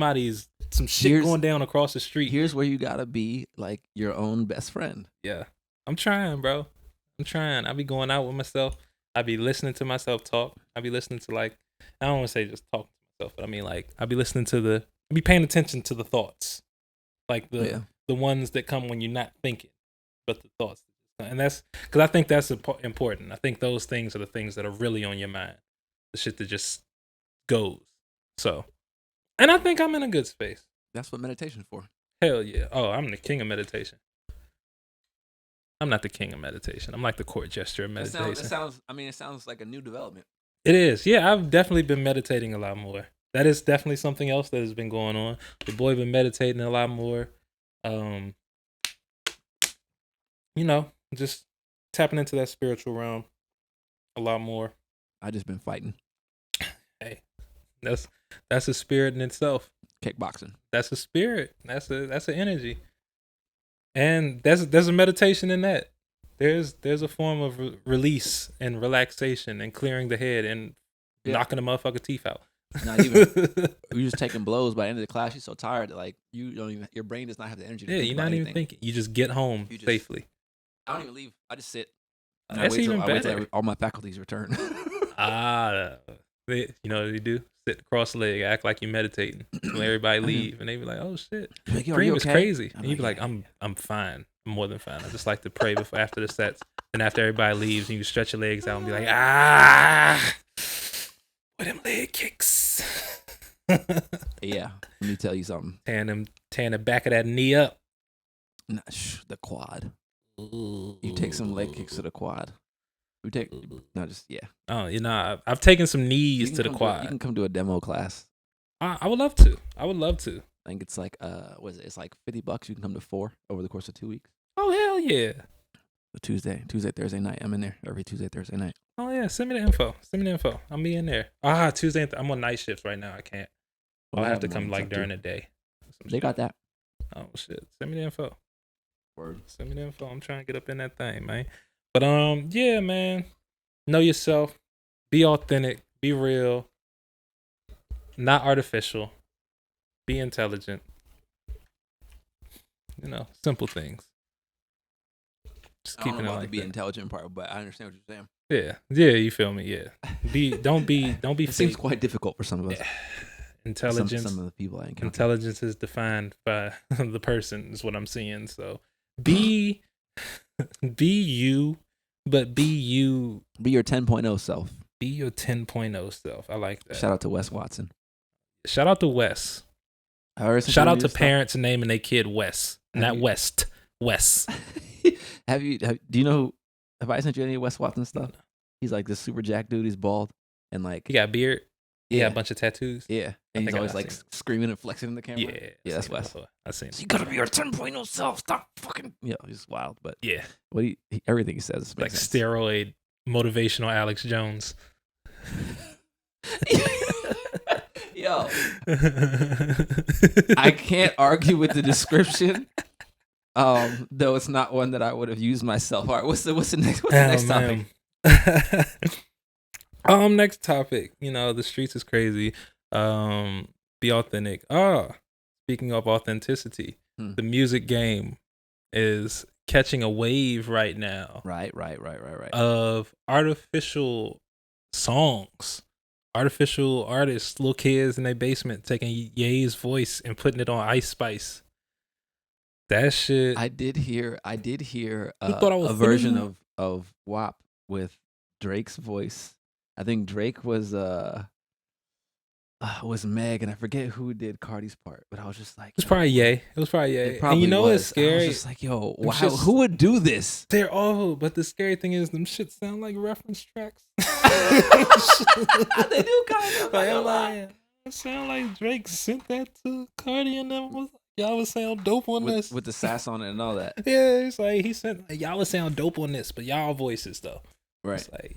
shit going down across the street. Here's where you gotta be like your own best friend. Yeah, I'm trying, bro. I'm trying. I be going out with myself. I be listening to myself talk. I be listening to like I don't want to say just talk to myself, but I mean like I be listening to I be paying attention to the thoughts. Like the ones that come when you're not thinking, but the thoughts. And that's because I think that's important. I think those things are the things that are really on your mind. The shit that just goes. So, and I think I'm in a good space. That's what meditation's for. Hell yeah. Oh, I'm the king of meditation. I'm not the king of meditation. I'm like the court gesture of meditation. It sounds like a new development. It is. Yeah, I've definitely been meditating a lot more. That is definitely something else that has been going on. The boy been meditating a lot more. Just tapping into that spiritual realm a lot more. I just been fighting. Hey, that's a spirit in itself. Kickboxing. That's a spirit. That's an energy. And there's a meditation in that. There's a form of release and relaxation and clearing the head and knocking the motherfucker teeth out. Not even. You're just taking blows. By the end of the class, you're so tired that like you don't even. Your brain does not have the energy. To you're not even thinking. You just get home safely. I don't even leave. I just sit. That's even better. I wait till all my faculties return. You know what you do? Sit cross-legged, act like you're meditating. When everybody leave, and they be like, "Oh shit, like, Reem is crazy." And you be like, "I'm fine. I'm more than fine. I just like to pray before after the sets, and after everybody leaves, and you stretch your legs out and be like, with them leg kicks." Yeah, let me tell you something. Tearing the back of that knee up. Nah, the quad. Ooh. You take some leg kicks to the quad. Oh, I've taken some knees to the quad. You can come to a demo class. I would love to. I think it's like it's like $50. You can come to 4 over the course of 2 weeks. Oh hell yeah! Tuesday, Thursday night. I'm in there every Tuesday, Thursday night. Oh yeah, send me the info. I'll be in there. Tuesday. I'm on night shifts right now. I can't. I'll have to come like during the day. They got that. Oh shit! Send me the info. Word. Send me the info. I'm trying to get up in that thing, man. But yeah, man. Know yourself. Be authentic. Be real. Not artificial. Be intelligent. Simple things. Just I don't keeping know it about like the be that. intelligent part, but I understand what you're saying. Yeah, you feel me? Yeah. Don't be It fake. seems quite difficult for some of us. Intelligence. Some of the people I encounter. Intelligence is defined by the person, is what I'm seeing. So be you, but be you. Be your 10.0 self. Be your 10.0 self. I like that. Shout out to Wes Watson. Shout out to Wes. Shout out to parents naming their kid Wes, not West. Wes. Do you know? Have I sent you any Wes Watson stuff? He's like this super jack dude. He's bald and like he got a beard. He Yeah. got a bunch of tattoos. Yeah, and he's always like screaming and flexing in the camera. Yeah, that's Wes. I seen. So you gotta be your 10.0 self. Stop fucking. Yeah, he's wild, but Yeah, what everything he says like makes sense. steroid motivational Alex Jones. Yo, I can't argue with the description. Though it's not one that I would have used myself. All right, what's the next topic? Next topic. The streets is crazy. Be authentic. Speaking of authenticity, the music game is catching a wave right now. Right. Of artificial songs. Artificial artists, little kids in their basement taking Ye's voice and putting it on Ice Spice. That shit. I did hear a version of WAP with Drake's voice. I think Drake was Meg, and I forget who did Cardi's part, but I was just like, it was probably Ye. And it's scary. I was just like, yo, wow, who would do this? They're awful, but the scary thing is them shit sound like reference tracks. They do kind of. It sound like Drake sent that to Cardi and them. Y'all would sound dope on this. With the sass on it and all that. Yeah, it's like he sent, y'all would sound dope on this, but y'all voices though. Right. Like,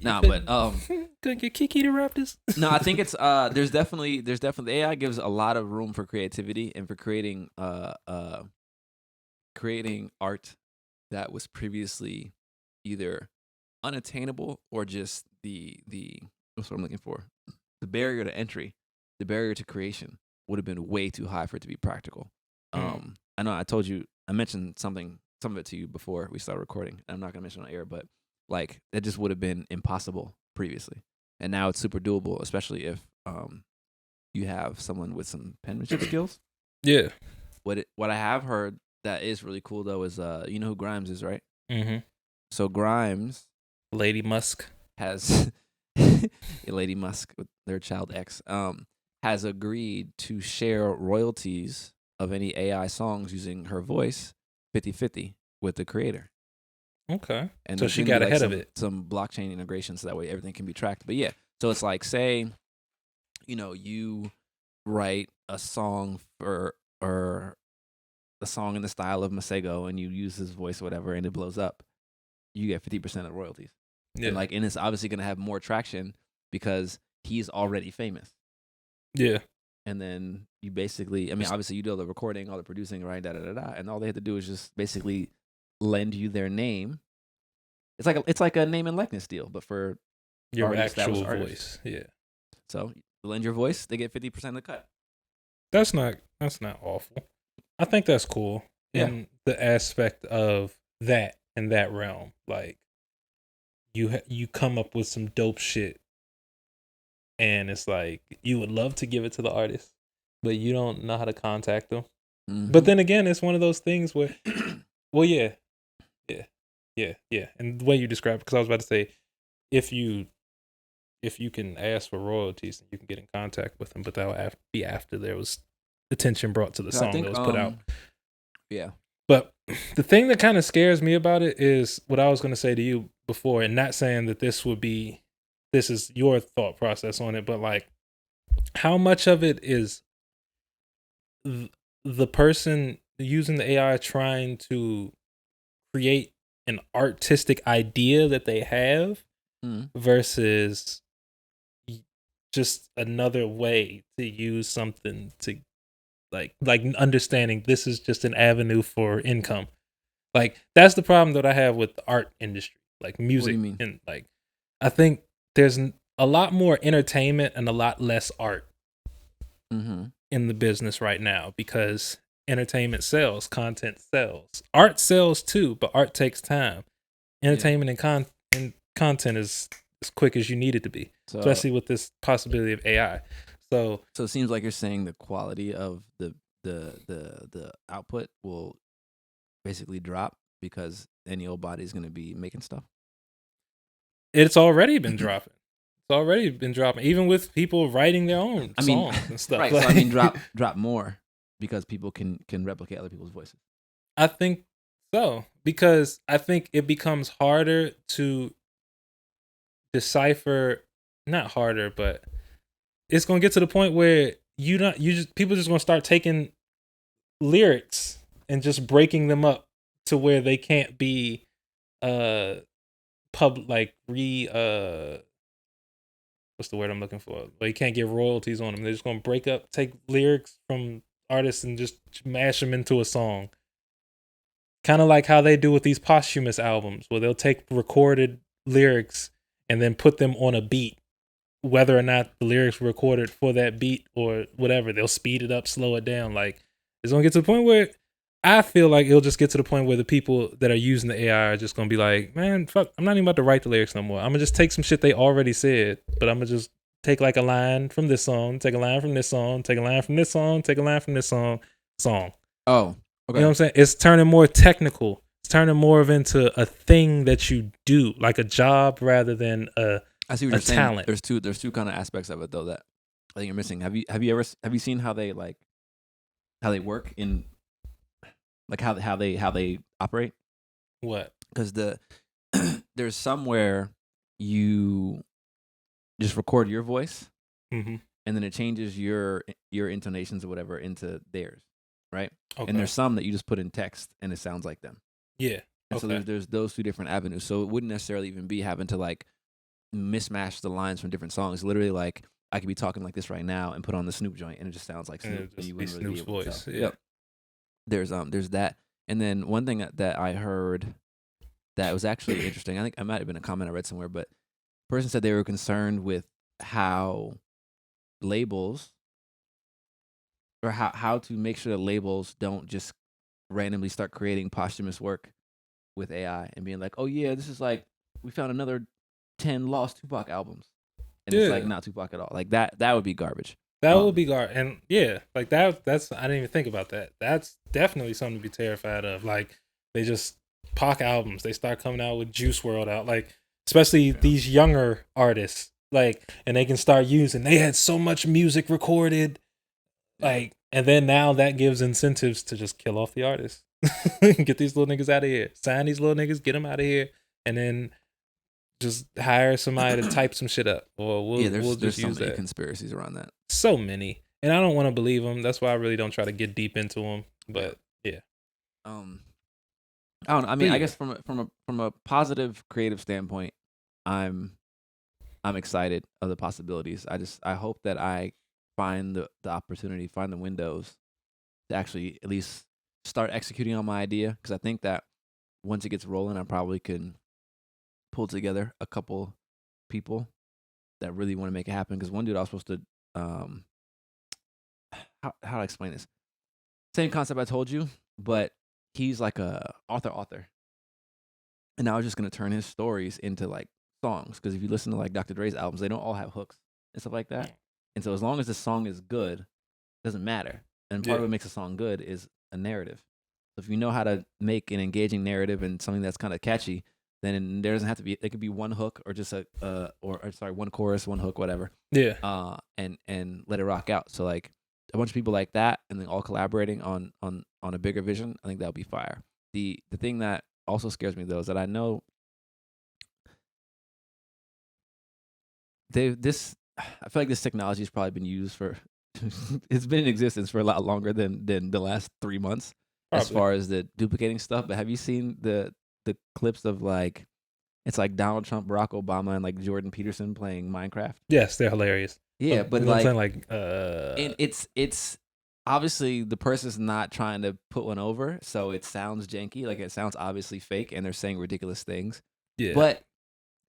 couldn't get Kiki to rap this. No, I think it's there's definitely the AI gives a lot of room for creativity and for creating art that was previously either unattainable or just the what's what I'm looking for. The barrier to entry, the barrier to creation would have been way too high for it to be practical. I know I mentioned some of it to you before we started recording. I'm not gonna mention it on air, but like that just would have been impossible previously, and now it's super doable, especially if you have someone with some penmanship skills. Yeah. What I have heard that is really cool though is you know who Grimes is, right? Mm-hmm. So Grimes, Lady Musk has Lady Musk with their child X has agreed to share royalties of any AI songs using her voice 50-50 with the creator. Okay. And so she got ahead of it. Some blockchain integration so that way everything can be tracked. But yeah, so it's like, say, you write a song or a song in the style of Masego and you use his voice or whatever and it blows up, you get 50% of royalties. Yeah. And it's obviously going to have more traction because he's already famous. Yeah. And then you basically, obviously you do all the recording, all the producing, right? And all they have to do is just basically lend you their name. It's like a name and likeness deal, but for your actual voice. Yeah. So you lend your voice, they get 50% of the cut. That's not awful. I think that's cool in the aspect of that in that realm. Like you come up with some dope shit, and it's like you would love to give it to the artist, but you don't know how to contact them. Mm-hmm. But then again, it's one of those things where, well, yeah. And the way you describe it, because I was about to say, if you can ask for royalties, you can get in contact with them, but that will be after there was attention brought to the song that was put out. Yeah. But the thing that kind of scares me about it is what I was going to say to you before, and not saying that this is your thought process on it, but like how much of it is the person using the AI trying to create an artistic idea that they have versus just another way to use something to like understanding this is just an avenue for income. Like that's the problem that I have with the art industry, like music. What do you mean? And like, I think there's a lot more entertainment and a lot less art in the business right now because entertainment sells, content sells, art sells too, but art takes time. Entertainment and content is as quick as you need it to be, especially with this possibility of AI. So it seems like you're saying the quality of the output will basically drop because any old body is going to be making stuff. It's already been dropping. It's already been dropping, even with people writing their own songs and stuff. Right. So I mean, drop more because people can replicate other people's voices. I think so, because I think it becomes harder to decipher. Not harder, but it's gonna get to the point where people just gonna start taking lyrics and just breaking them up to where they can't be what's the word I'm looking for? Well, you can't get royalties on them. They're just gonna take lyrics from artists and just mash them into a song. Kind of like how they do with these posthumous albums, where they'll take recorded lyrics and then put them on a beat, whether or not the lyrics were recorded for that beat or whatever. They'll speed it up, slow it down. Like it's gonna get to the point where I feel like it'll just get to the point where the people that are using the AI are just gonna be like, man, fuck, I'm not even about to write the lyrics no more. I'm gonna just take some shit they already said, but I'm gonna just take like a line from this song, take a line from this song, take a line from this song, take a line from this song. Oh, okay. You know what I'm saying? It's turning more technical. It's turning more into a thing that you do, like a job rather than I see what you're talent. Saying. There's two kind of aspects of it though that I think you're missing. Have you seen how they work in like how they operate? What? Because there's somewhere you just record your voice, and then it changes your intonations or whatever into theirs, right? Okay. And there's some that you just put in text and it sounds like them. Yeah. And so there's those two different avenues. So it wouldn't necessarily even be having to like mismatch the lines from different songs. Literally, like I could be talking like this right now and put on the Snoop joint, and it just sounds like Snoop. And you wouldn't really be able voice. To tell. Yeah. Yep. There's that, and then one thing that I heard that was actually interesting. I think it might have been a comment I read somewhere, but the person said they were concerned with how labels or how to make sure that labels don't just randomly start creating posthumous work with AI and being like, oh yeah, this is like we found another 10 lost Tupac albums, and it's like not Tupac at all. Like that would be garbage. That would be garbage. And yeah, like that's I didn't even think about that. That's definitely something to be terrified of. Like they just Pac albums, they start coming out with Juice WRLD out, like especially these younger artists, like, and they can start using. They had so much music recorded, like, and then now that gives incentives to just kill off the artists, get these little niggas out of here, sign these little niggas, get them out of here, and then just hire somebody to type some shit up, or we'll just use that. Conspiracies around that. So many, and I don't want to believe them. That's why I really don't try to get deep into them. But yeah, I don't know. I mean, I guess from a positive creative standpoint, I'm excited of the possibilities. I hope that I find the opportunity, find the windows to actually at least start executing on my idea, because I think that once it gets rolling, I probably can pull together a couple people that really want to make it happen. Because one dude I was supposed to how do I explain this? Same concept I told you, but he's like a author, and I was just gonna turn his stories into like songs. Because if you listen to like Dr. Dre's albums, they don't all have hooks and stuff like that. And so as long as the song is good, it doesn't matter. And part of what makes a song good is a narrative. So if you know how to make an engaging narrative and something that's kind of catchy, then there doesn't have to be. It could be one hook or just one chorus, one hook, whatever. Yeah. And let it rock out. So like a bunch of people like that, and then all collaborating on a bigger vision. I think that would be fire. The thing that also scares me though is that I know I feel like this technology has probably been used for. It's been in existence for a lot longer than the last 3 months, probably, as far as the duplicating stuff. But have you seen the clips of like, it's like Donald Trump, Barack Obama, and like Jordan Peterson playing Minecraft? Yes, they're hilarious. Yeah, but like, and it's obviously the person's not trying to put one over, so it sounds janky, like it sounds obviously fake, and they're saying ridiculous things. Yeah. But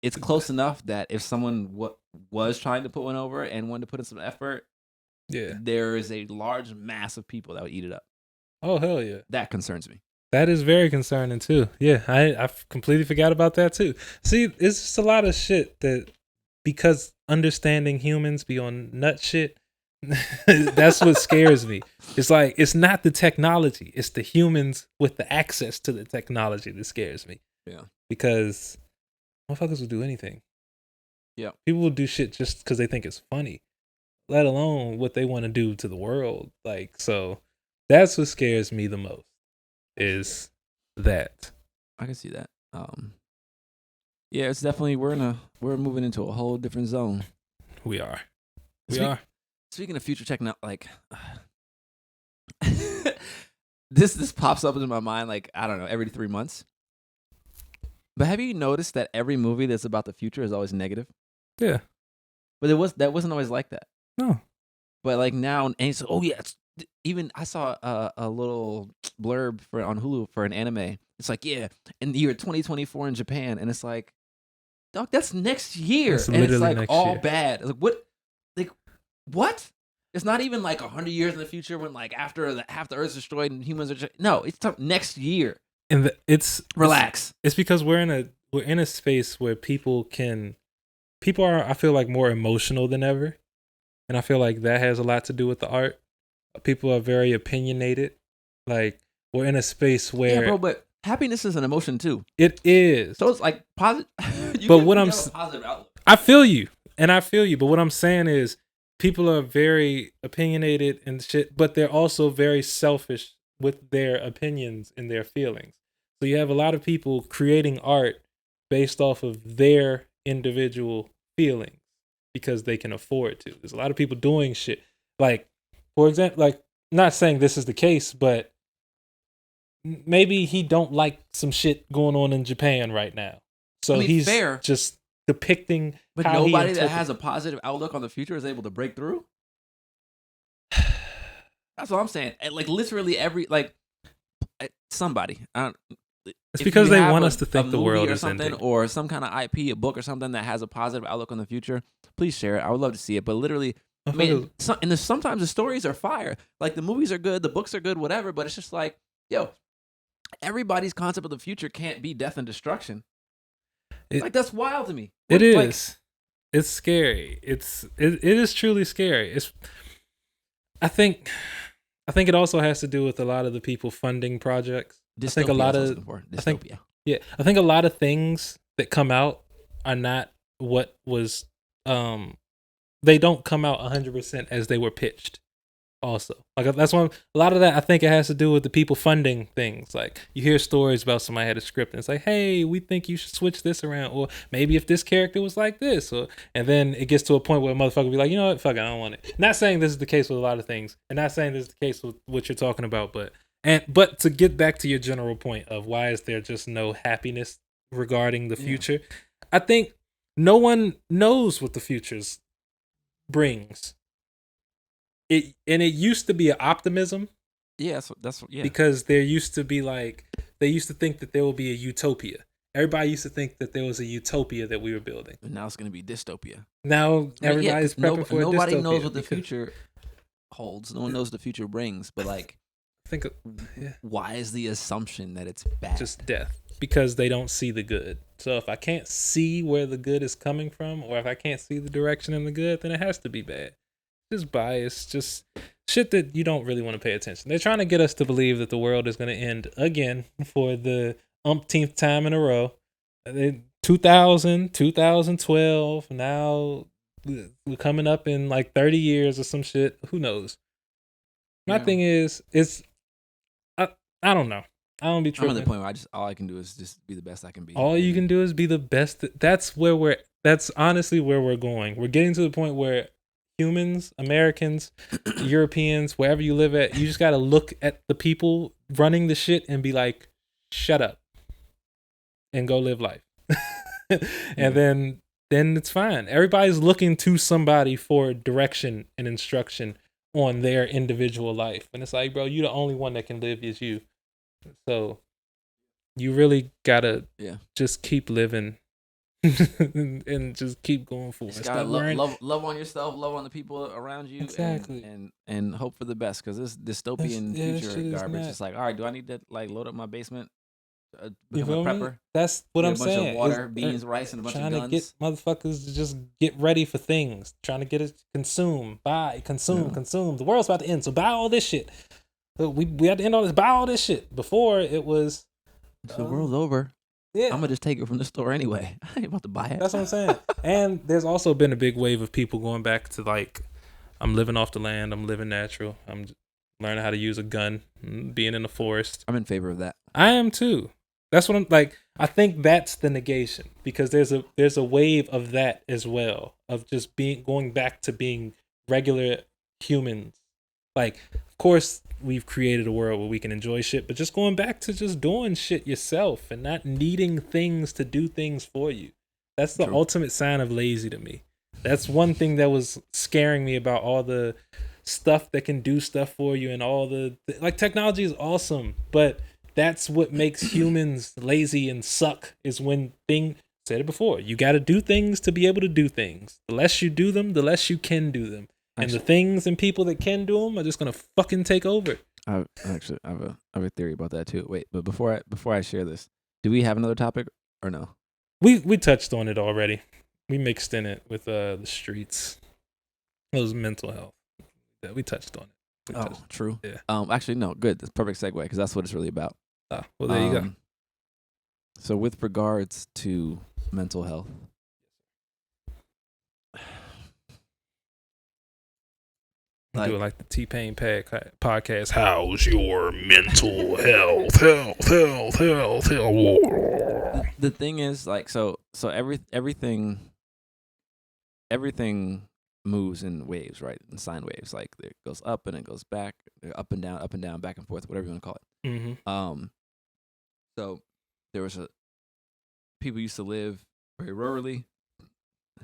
it's close enough that if someone was trying to put one over and wanted to put in some effort, there is a large mass of people that would eat it up. Oh, hell yeah. That concerns me. That is very concerning too. Yeah, I completely forgot about that too. See, it's just a lot of shit that, because understanding humans be on nut shit, that's what scares me. It's like, it's not the technology, it's the humans with the access to the technology that scares me. Yeah. Because motherfuckers will do anything. Yeah. People will do shit just because they think it's funny, let alone what they want to do to the world. Like, so that's what scares me the most, is that. I can see that. Yeah, it's definitely, we're moving into a whole different zone. We are. Speaking of future tech, like this pops up in my mind, like, I don't know, every 3 months. But have you noticed that every movie that's about the future is always negative? Yeah. But that wasn't always like that. No. But like now, and it's, oh yeah, even I saw a little blurb on Hulu for an anime. It's like, yeah, in the year 2024 in Japan, and it's like, dog, that's next year, and it's like all year. Bad. Like what? Like what? It's not even like 100 years in the future when like after half the Earth's destroyed and humans are no. It's next year. And relax. It's because we're in a space where people are, I feel like, more emotional than ever, and I feel like that has a lot to do with the art. People are very opinionated. Like, we're in a space where, yeah, bro, but happiness is an emotion too. It is. So it's like positive. But what I'm, positive outlook. I feel you. But what I'm saying is, people are very opinionated and shit, but they're also very selfish with their opinions and their feelings. So you have a lot of people creating art based off of their individual feelings because they can afford to. There's a lot of people doing shit. Like, for example, like, not saying this is the case, but maybe he don't like some shit going on in Japan right now. So I mean, he's just depicting. But how nobody that has a positive outlook on the future is able to break through. That's what I'm saying. And like literally somebody. It's because they want us to think the world is ending, or some kind of IP, a book or something that has a positive outlook on the future. Please share it. I would love to see it. But literally, I mean, sometimes the stories are fire. Like the movies are good, the books are good, whatever. But it's just like, yo, everybody's concept of the future can't be death and destruction. Like that's wild to me. It is. Like, it's scary. It is truly scary. I think it also has to do with a lot of the people funding projects. Dystopia, I think a lot of dystopia. I think a lot of things that come out are not what was. They don't come out 100% as they were pitched. Also, like that's one. A lot of that I think it has to do with the people funding things. Like you hear stories about somebody had a script and it's like, hey, we think you should switch this around, or maybe if this character was like this, and then it gets to a point where a motherfucker will be like, you know what, fuck it, I don't want it. Not saying this is the case with a lot of things, and not saying this is the case with what you're talking about, but to get back to your general point of why is there just no happiness regarding the future, I think no one knows what the future's brings. It used to be an optimism. Yeah, that's because there used to be they used to think that there will be a utopia. Everybody used to think that there was a utopia that we were building. And now it's going to be dystopia. Now everybody's prepping for a dystopia. Nobody knows what the future holds. No one knows what the future brings. But like, why is the assumption that it's bad? Just death. Because they don't see the good. So if I can't see where the good is coming from, or if I can't see the direction in the good, then it has to be bad. Just bias, just shit that you don't really want to pay attention. They're trying to get us to believe that the world is going to end again for the umpteenth time in a row. 2000, 2012, now we're coming up in like 30 years or some shit. Who knows? My thing is, I don't know. I don't be tripping. I'm at the point where all I can do is just be the best I can be. All you can do is be the best. That's honestly where we're going. We're getting to the point where humans, Americans, Europeans, wherever you live at, you just got to look at the people running the shit and be like, shut up and go live life. And then it's fine. Everybody's looking to somebody for direction and instruction on their individual life. And it's like, bro, you the only one that can live is you. So you really gotta just keep living and just keep going forward. You gotta love on yourself, love on the people around you, exactly, and hope for the best. Because this dystopian future garbage, it's like, all right, do I need to like load up my basement, become a prepper? Me? That's what I'm saying. A bunch of water, beans, rice, and a bunch of guns. Trying to get motherfuckers to just get ready for things. Trying to get it consume, buy, consume. The world's about to end, so buy all this shit. We have to end all this. Buy all this shit. Before it was, the world's over. Yeah, I'm gonna just take it from the store anyway. I ain't about to buy it. That's what I'm saying. And there's also been a big wave of people going back to like, I'm living off the land. I'm living natural. I'm learning how to use a gun. Being in the forest. I'm in favor of that. I am too. That's what I'm like. I think that's the negation, because there's a wave of that as well, of just going back to being regular humans. Like, of course, we've created a world where we can enjoy shit, but just going back to just doing shit yourself and not needing things to do things for you. That's the ultimate sign of lazy to me. That's one thing that was scaring me about all the stuff that can do stuff for you, and all the like, technology is awesome, but that's what makes humans lazy and suck, is when said it before, you got to do things to be able to do things. The less you do them, the less you can do them. And the things and people that can do them are just gonna fucking take over. I have a theory about that too. Wait, but before I share this, do we have another topic or no? We touched on it already. We mixed in it with the streets. It was mental health. Yeah, we touched on it. True. Yeah. Actually, no. Good. That's a perfect segue, because that's what it's really about. Well, there you go. So, with regards to mental health. Do it like the T-Pain podcast. How's your mental health? The thing is, like, so everything moves in waves, right? In sine waves, like it goes up and it goes back, up and down, back and forth, whatever you want to call it. Mm-hmm. So there was people used to live very rurally,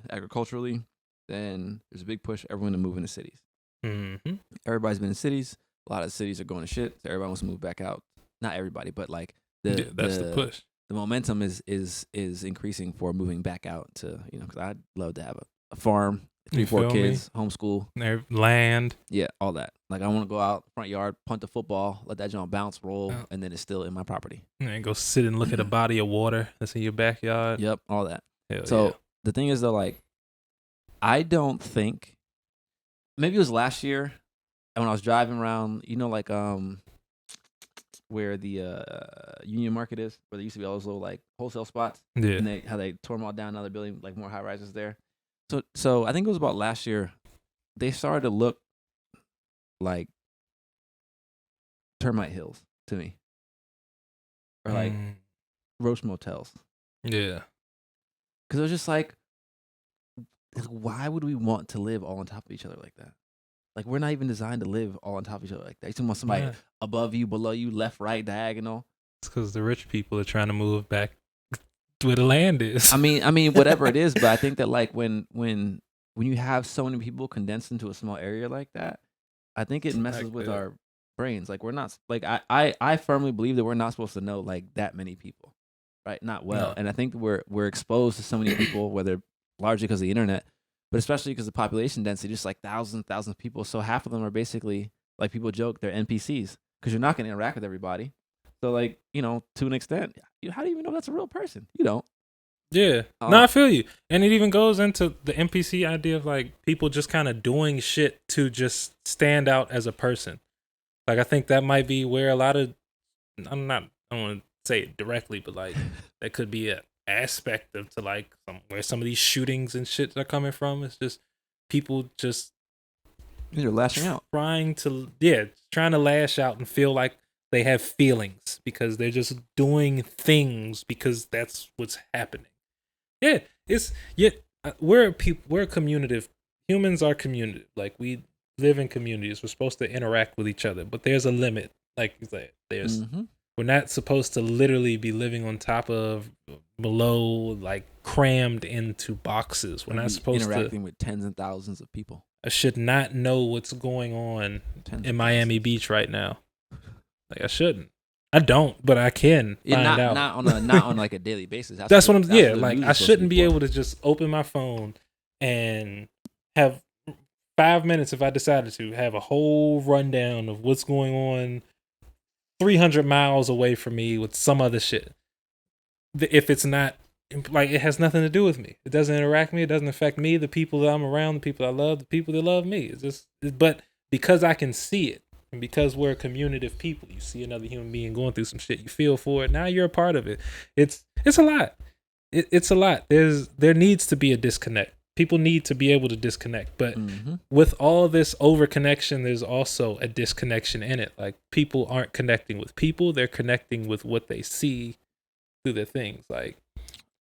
agriculturally. Then there's a big push everyone to move into cities. Mm-hmm. Everybody's been in cities. A lot of cities are going to shit. So everybody wants to move back out. Not everybody, but like that's the push. The momentum is increasing for moving back out to, because I'd love to have a farm, 3-4 kids, homeschool, land. Yeah, all that. Like, I want to go out front yard, punt the football, let that joint bounce, roll, and then it's still in my property. And go sit and look at a body of water that's in your backyard. Yep, all that. Hell yeah. The thing is though, like, I don't think, maybe it was last year, and when I was driving around, like where the Union Market is, where there used to be all those little like wholesale spots. Yeah. And how they tore them all down, now they're building like more high rises there. So I think it was about last year, they started to look like termite hills to me, or like roach motels. Yeah. Because it was just like, why would we want to live all on top of each other like that? Like, we're not even designed to live all on top of each other like that. You want somebody above you, below you, left, right, diagonal. It's because the rich people are trying to move back where the land is. I mean, whatever it is, but I think that like when you have so many people condensed into a small area like that, I think it messes with our brains. Like, we're not like I firmly believe that we're not supposed to know like that many people, right? Not well, no. And I think we're exposed to so many people, whether largely because of the internet, but especially because of population density, just like thousands of people. So half of them are basically, like people joke, they're NPCs, because you're not going to interact with everybody. So like, to an extent, how do you even know that's a real person? You don't. Yeah. No, I feel you. And it even goes into the NPC idea of like people just kind of doing shit to just stand out as a person. Like, I think that might be where a lot of, I don't want to say it directly, but like that could be a aspect of to like where some of these shootings and shit are coming from. It's just people just they're lashing out, trying to lash out and feel like they have feelings because they're just doing things because that's what's happening. We're a communicative. Humans are communicative. Like, we live in communities. We're supposed to interact with each other, but there's a limit. Like you said, we're not supposed to literally be living on top of below, like crammed into boxes. We're not supposed interacting with tens and thousands of people. I should not know what's going on in Miami Beach right now. Like I shouldn't. I don't, but I can find out. Not on like a daily basis. That's what I'm. Yeah, like I shouldn't be able to just open my phone and have 5 minutes if I decided to have a whole rundown of what's going on 300 miles away from me with some other shit. If it's not like it has nothing to do with me, it doesn't interact with me, it doesn't affect me, the people that I'm around, the people I love, the people that love me. It's just, but because I can see it. And because we're a community of people, you see another human being going through some shit, you feel for it. Now you're a part of it. It's a lot. It's a lot. There needs to be a disconnect. People need to be able to disconnect. But with all this over connection, there's also a disconnection in it. Like people aren't connecting with people; they're connecting with what they see through their things. Like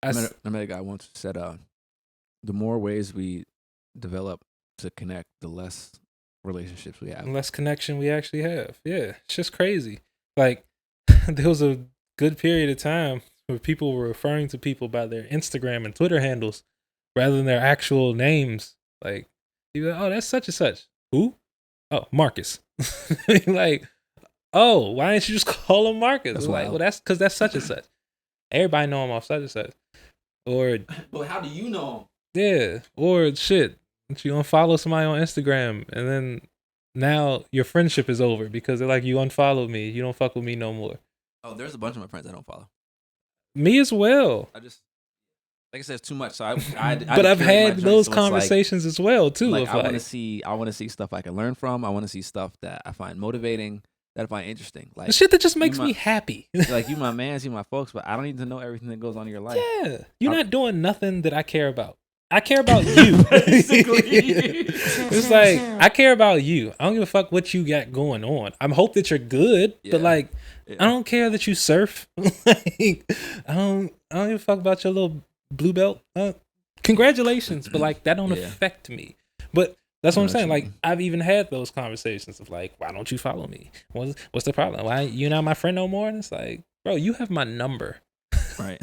I met a guy once who said, "The more ways we develop to connect, the less relationships we have, less connection we actually have." Yeah, it's just crazy. Like there was a good period of time where people were referring to people by their Instagram and Twitter handles rather than their actual names. Like you go, oh, that's such and such. Who? Oh, Marcus. Like, oh, why didn't you just call him Marcus? That's like, well, that's because that's such and such. Everybody know him off such and such. Or but how do you know him? Yeah, or shit. You unfollow somebody on Instagram and then now your friendship is over because they're like, you unfollowed me, you don't fuck with me no more. Oh, there's a bunch of my friends I don't follow. Me as well. I just, like I said, it's too much. So but I've had those conversations as well too. Like, I want to see stuff I can learn from. I want to see stuff that I find motivating, that I find interesting. Like the shit that just makes me happy. Like you my mans, you my folks, but I don't need to know everything that goes on in your life. Yeah, you're not doing nothing that I care about. I care about you. It's like I care about you. I don't give a fuck what you got going on. I hope that you're good, but like I don't care that you surf. Like, I don't give a fuck about your little blue belt. Congratulations, but like that don't affect me. But that's what I'm saying. Like I've even had those conversations of like, why don't you follow me? What's the problem? Why you not my friend no more? And it's like, bro, you have my number. Right.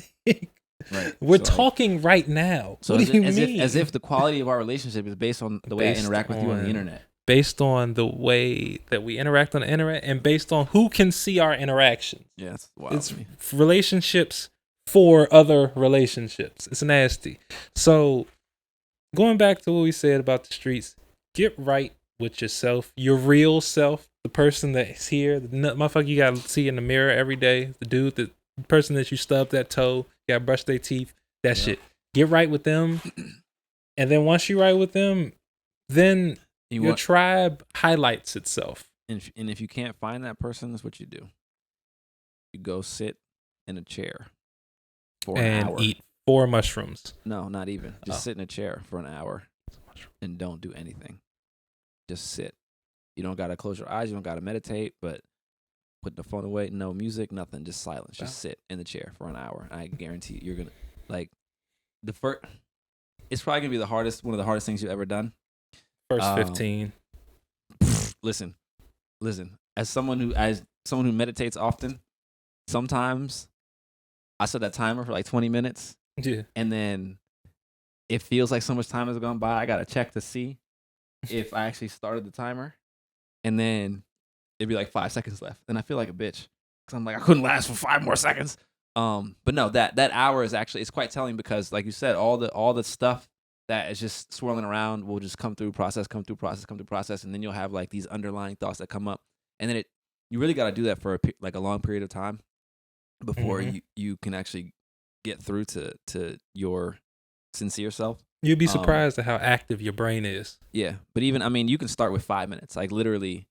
Right. We're talking right now. So what do you mean? As if the quality of our relationship is based on the way I interact with you on the internet. Based on the way that we interact on the internet and based on who can see our interactions. Yeah, that's wild. It's relationships for other relationships. It's nasty. So going back to what we said about the streets, get right with yourself, your real self, the person that's here, the motherfucker you gotta see in the mirror every day, the person that you stubbed that toe, you gotta brush their teeth, that shit. Get right with them. And then once you're right with them, then your tribe highlights itself. And if you can't find that person, that's what you do. You go sit in a chair for an hour. And eat 4 mushrooms. No, not even. Just sit in a chair for an hour and don't do anything. Just sit. You don't gotta close your eyes. You don't gotta meditate, but put the phone away. No music, nothing. Just silence. Just sit in the chair for an hour. I guarantee you're gonna like the first. It's probably gonna be one of the hardest things you've ever done. First 15. Listen. As someone who meditates often, sometimes I set that timer for like 20 minutes. Yeah. And then it feels like so much time has gone by. I gotta check to see if I actually started the timer, and then it'd be like 5 seconds left, and I feel like a bitch because I'm like I couldn't last for 5 more seconds. But no, that hour is actually it's quite telling because, like you said, all the stuff that is just swirling around will just come through process, and then you'll have like these underlying thoughts that come up, and then you really got to do that for a long period of time before you can actually get through to your sincere self. You'd be surprised at how active your brain is. Yeah, but even you can start with 5 minutes, like literally.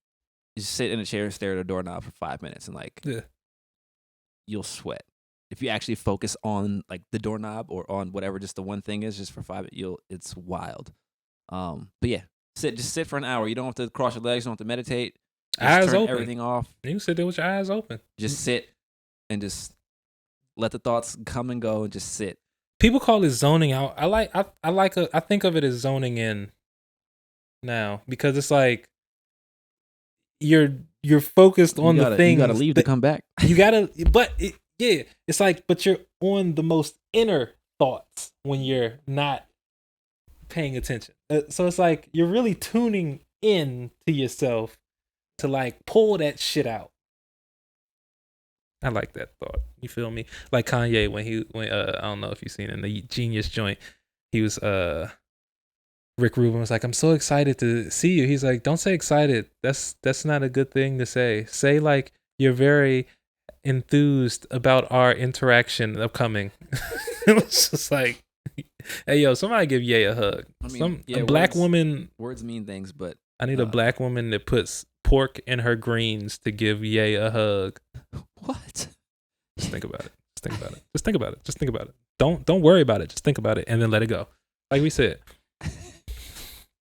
Just sit in a chair and stare at a doorknob for 5 minutes, and like you'll sweat if you actually focus on like the doorknob or on whatever just the one thing is just for 5 minutes. It's wild. But yeah, just sit for an hour. You don't have to cross your legs. You don't have to meditate. Just eyes turn open. Everything off. You can sit there with your eyes open. Just sit and just let the thoughts come and go and just sit. People call it zoning out. I think of it as zoning in now because it's like you're focused on the things. You gotta leave to come back. You gotta, but it's like, but you're on the most inner thoughts when you're not paying attention. So it's like you're really tuning in to yourself to like pull that shit out. I like that thought. You feel me? Like Kanye when I don't know if you've seen in the Genius joint, he was Rick Rubin was like, I'm so excited to see you. He's like, don't say excited. That's not a good thing to say. Say like you're very enthused about our interaction upcoming. It's just like, hey yo, somebody give Ye a hug. A black woman. Words mean things, but I need a black woman that puts pork in her greens to give Ye a hug. What? Just think about it. Just think about it. Just think about it. Just think about it. Don't worry about it. Just think about it and then let it go. Like we said.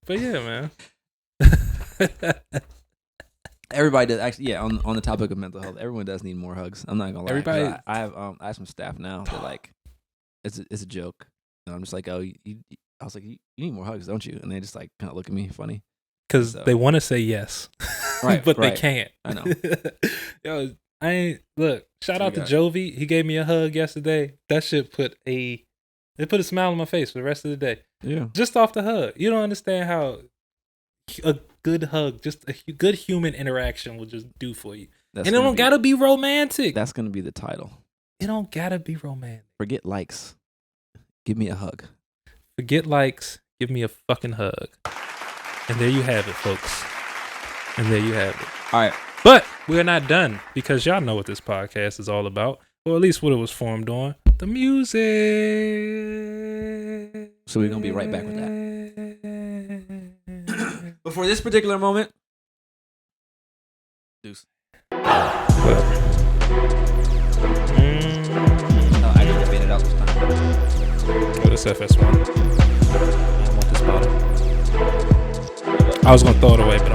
But yeah, man. Everybody does actually. Yeah, on the topic of mental health, everyone does need more hugs. I'm not gonna lie. Everybody. I have some staff now that like, it's a joke. And I'm just like, oh, I was like, you need more hugs, don't you? And they just like kind of look at me funny because they want to say yes, right? But they can't. I know. Yo, I ain't look. Shout out to Jovi. He gave me a hug yesterday. That shit put a smile on my face for the rest of the day. Yeah. Just off the hug. You don't understand how a good hug, just a good human interaction will just do for you. And it don't gotta be romantic. That's gonna be the title. It don't gotta be romantic. Forget likes. Give me a hug. Forget likes. Give me a fucking hug. And there you have it, folks. And there you have it. All right. But we're not done because y'all know what this podcast is all about. Or at least what it was formed on. The music. So we're going to be right back with that. But for this particular moment, deuce. What? No, I need to fade it out this time. Oh, this FS1. I don't want this bottle. I was going to throw it away, but